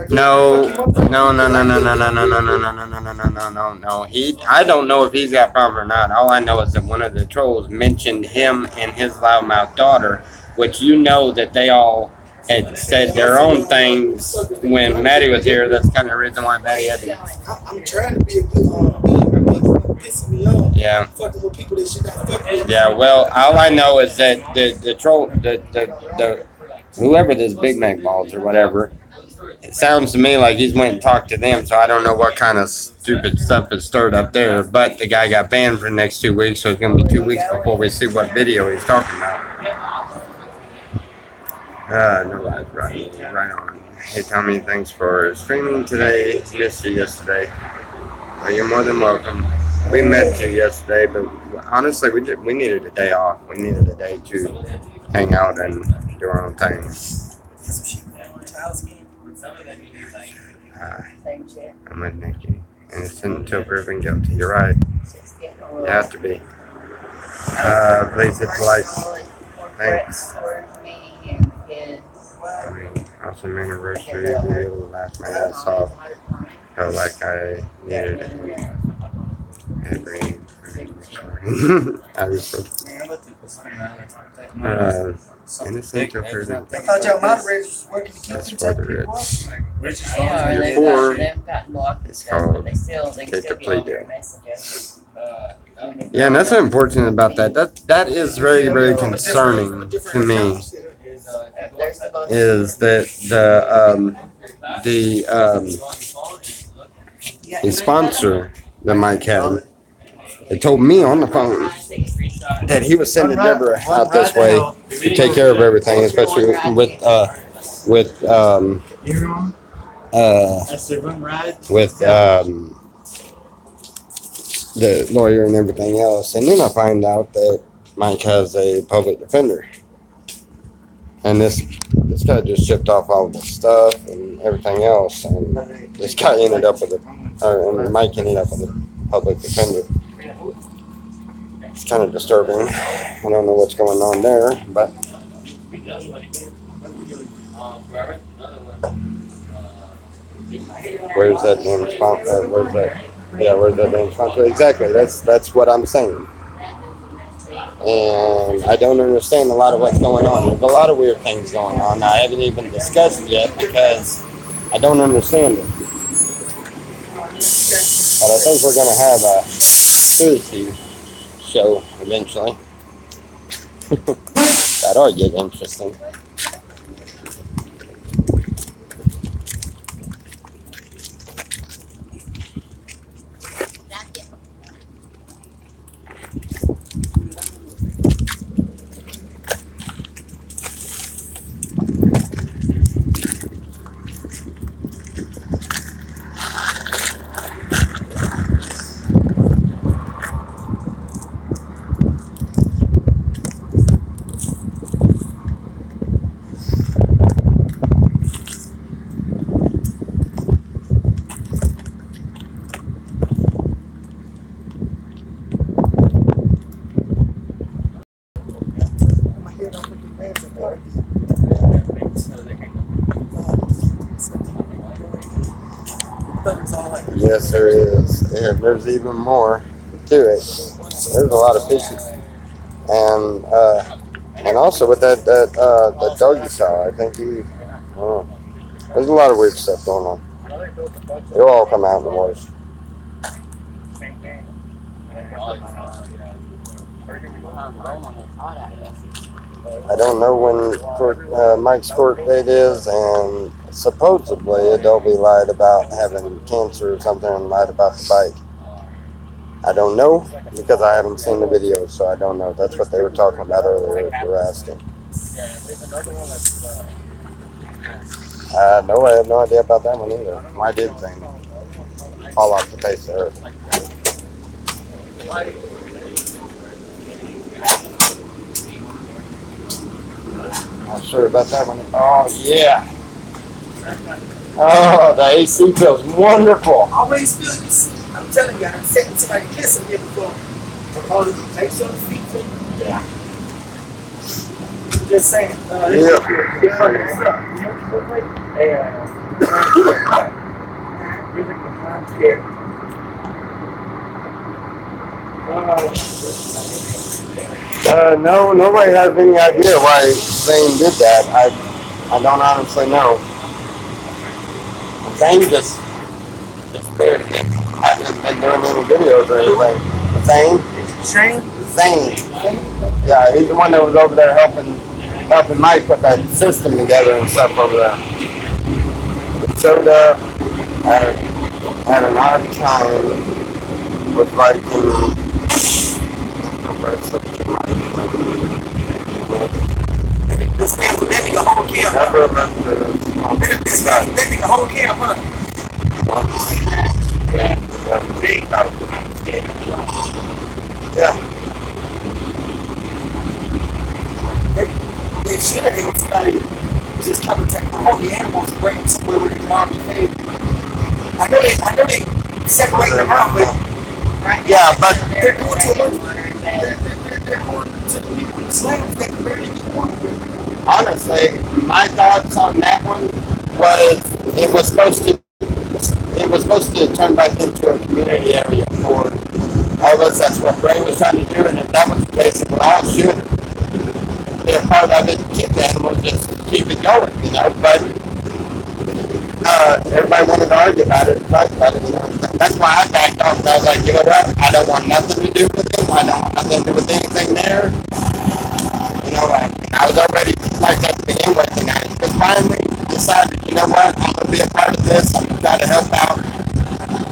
No. I don't know if he's got a problem or not. All I know is that one of the trolls mentioned him and his loudmouth daughter, which you know that they all had said their own things when Maddie was here. That's kind of the reason why Maddie had to. I'm trying to be a good pissing me off. Yeah. Fucking with people that should not fuck with. Yeah. Well, all I know is that the troll, the whoever this Big Mac balls or whatever. It sounds to me like he's went and talked to them, so I don't know what kind of stupid stuff is stirred up there. But the guy got banned for the next 2 weeks, so it's going to be 2 weeks before we see what video he's talking about. No, right on. Hey, Tommy, thanks for streaming today. Missed you yesterday. Well, you're more than welcome. We met you yesterday, but honestly, we needed a day off. We needed a day to hang out and do our own thing. I'm with Nikki. Innocent until proven guilty. You're right. You have to be. Please hit the like. Thanks. Awesome anniversary. The last night I saw. Felt like I needed it. I was so. Innocent until proven guilty. I thought y'all moderators was working to keep That's them what type of it people is. up. Before, it's called Take the Plea Deal. Yeah, and that's what's important about that. That is very, very concerning to me. Is that the sponsor that Mike had, they told me on the phone that he was sending Deborah out this way to take care of everything, especially with the lawyer and everything else. And then I find out that Mike has a public defender. And this guy just shipped off all the stuff and everything else. And this guy ended up with and Mike ended up with a public defender. It's kind of disturbing. I don't know what's going on there, but where's that damn sponsor? Where's that damn sponsor? Exactly. That's what I'm saying. And I don't understand a lot of what's going on. There's a lot of weird things going on. I haven't even discussed it yet because I don't understand it. But I think we're going to have a Tuesday show eventually. That ought to get interesting. Yes, there is. And there's even more to it. There's a lot of pieces, and also with that doggy style, I think there's a lot of weird stuff going on. It'll all come out in the wash. I don't know when Mike's court date is, and supposedly Adobe lied about having cancer or something and lied about the bike. I don't know because I haven't seen the video, so I don't know. That's what they were talking about earlier if you were asking. No, I have no idea about that one either. My dude thing. Fall off the face of the earth. Not sure about that one. Oh yeah. Oh, the AC feels wonderful. Always feel this. I'm telling you, I'm sitting somebody kissing me before. Oh, make sure the feet fit. Yeah. Just saying. This Yeah. is good. Good for yourself. You know what you look like? No, nobody has any idea why Zane did that. I don't honestly know. Zane just disappeared again. I haven't been doing any videos or anything. Zane? Shane? Zane. Yeah, he's the one that was over there helping Mike put that system together and stuff over there. He showed up, had an hard time with like This man was living a whole camp. This man was living a whole camp, huh? Yeah. They should have been somebody just come and take all the animals and bring them somewhere where they can harm the food. I know they separate them out, but Yeah, but they're going to they're going to the people in the slams that can barely get one. honestly, my thoughts on that one was it was supposed to turn back into a community area for all of us. That's what Ray was trying to do, and if that was the case, we all should be a part of it. Keep the animals, just keep it going, you know. But everybody wanted to argue about it, talk about it. You know? That's why I backed off. I was like, you know what? I don't want nothing to do with them. I don't want nothing to do with anything there. You know, I was already like that to begin with, and I just finally decided, you know what, I'm going to be a part of this. I'm going to try to help out,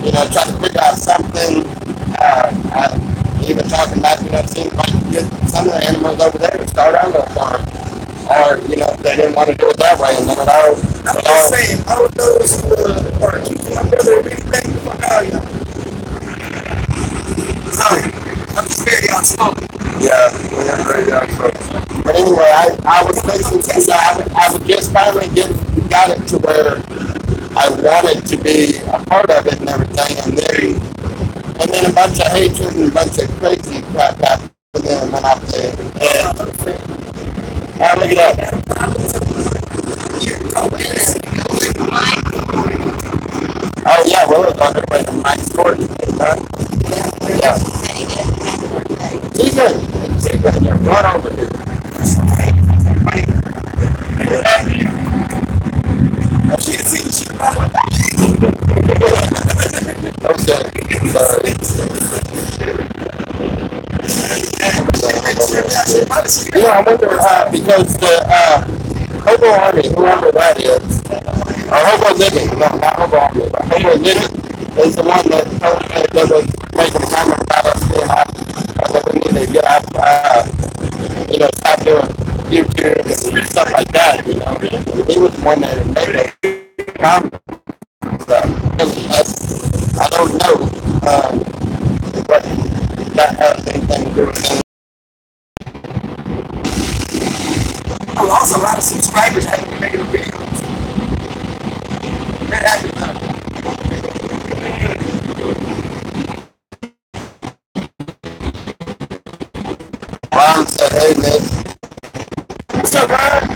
you know, try to figure out something. Even talking about, you know, seeing if I can get some of the animals over there to start our little farm. Or, you know, if they didn't want to do it that way, and then it all. I'm just saying, all of those who are keeping my brother really bang the fuck out of y'all. Sorry, I'm just very outspoken. Yeah, but anyway, I was thinking, I would just finally got it to where I wanted to be a part of it and everything, and then a bunch of hatred and a bunch of crazy crap happened, and then went off there. Now look at that. Oh yeah, well, it's on the way to Mike's court. Yeah. She's good. Run over here. Okay. Yeah, I wonder because the Hobo Army, whoever that is, or Hobo Living, no, not Hobo Army, but Hobo Living is the one that was making a comment about us being out, that we need to get out, you know, stop doing YouTube and stuff like that, you know. He was the one that made it comment. So, I don't know what that has anything to do with it. I lost a lot of subscribers having been making videos. That happened. Ron said, hey, Nick. What's up, Ron?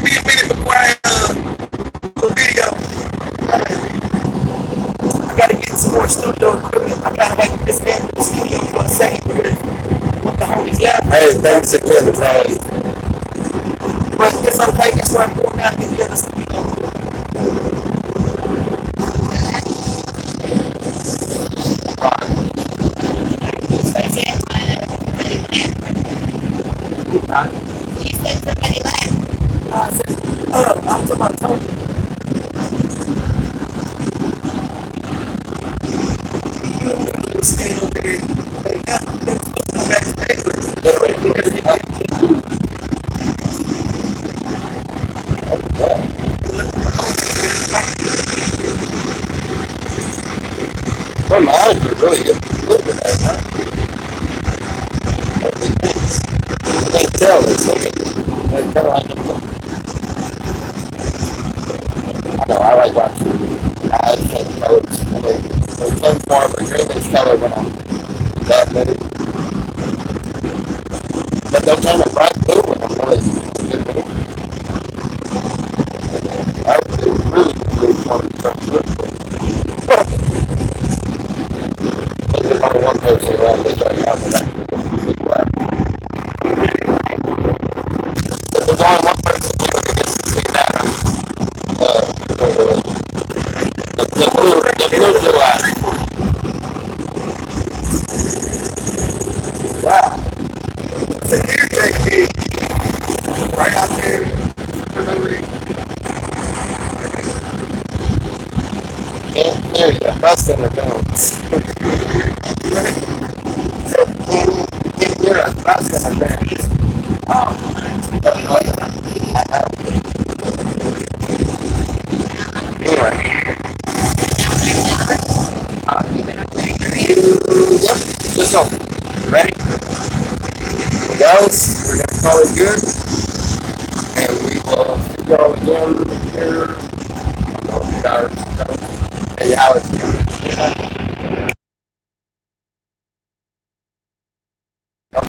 Be a minute before I do a video. I gotta get some more studio equipment. I gotta like this man in the studio for a second because what the homies left. Hey, thanks again, Charlie. But it's okay, that's why I'm going out and get the studio. You said somebody left. I said, I'm talking about Tony. Stay over there. Well, my eyes are really good. Look at that, huh? I can't tell. It's like It's kind of like I know, I like watching guys and colors. They turn more of a greenish color when I'm that movie. But they'll turn a bright blue when I'm really good movie. I would do really blue one turn blue. But there's only one person around this right now that actually big black. But there's only one person who gets to see that. The blue eye. Wow. It's a huge JP right out there for no reason. Can't hear you. Bus in the bones. Can't hear us. Bus in the bones. Oh. Anyway. Yep. Just go. Ready? Guys, we're gonna call it good, and we will see y'all again here. Hey, Alex.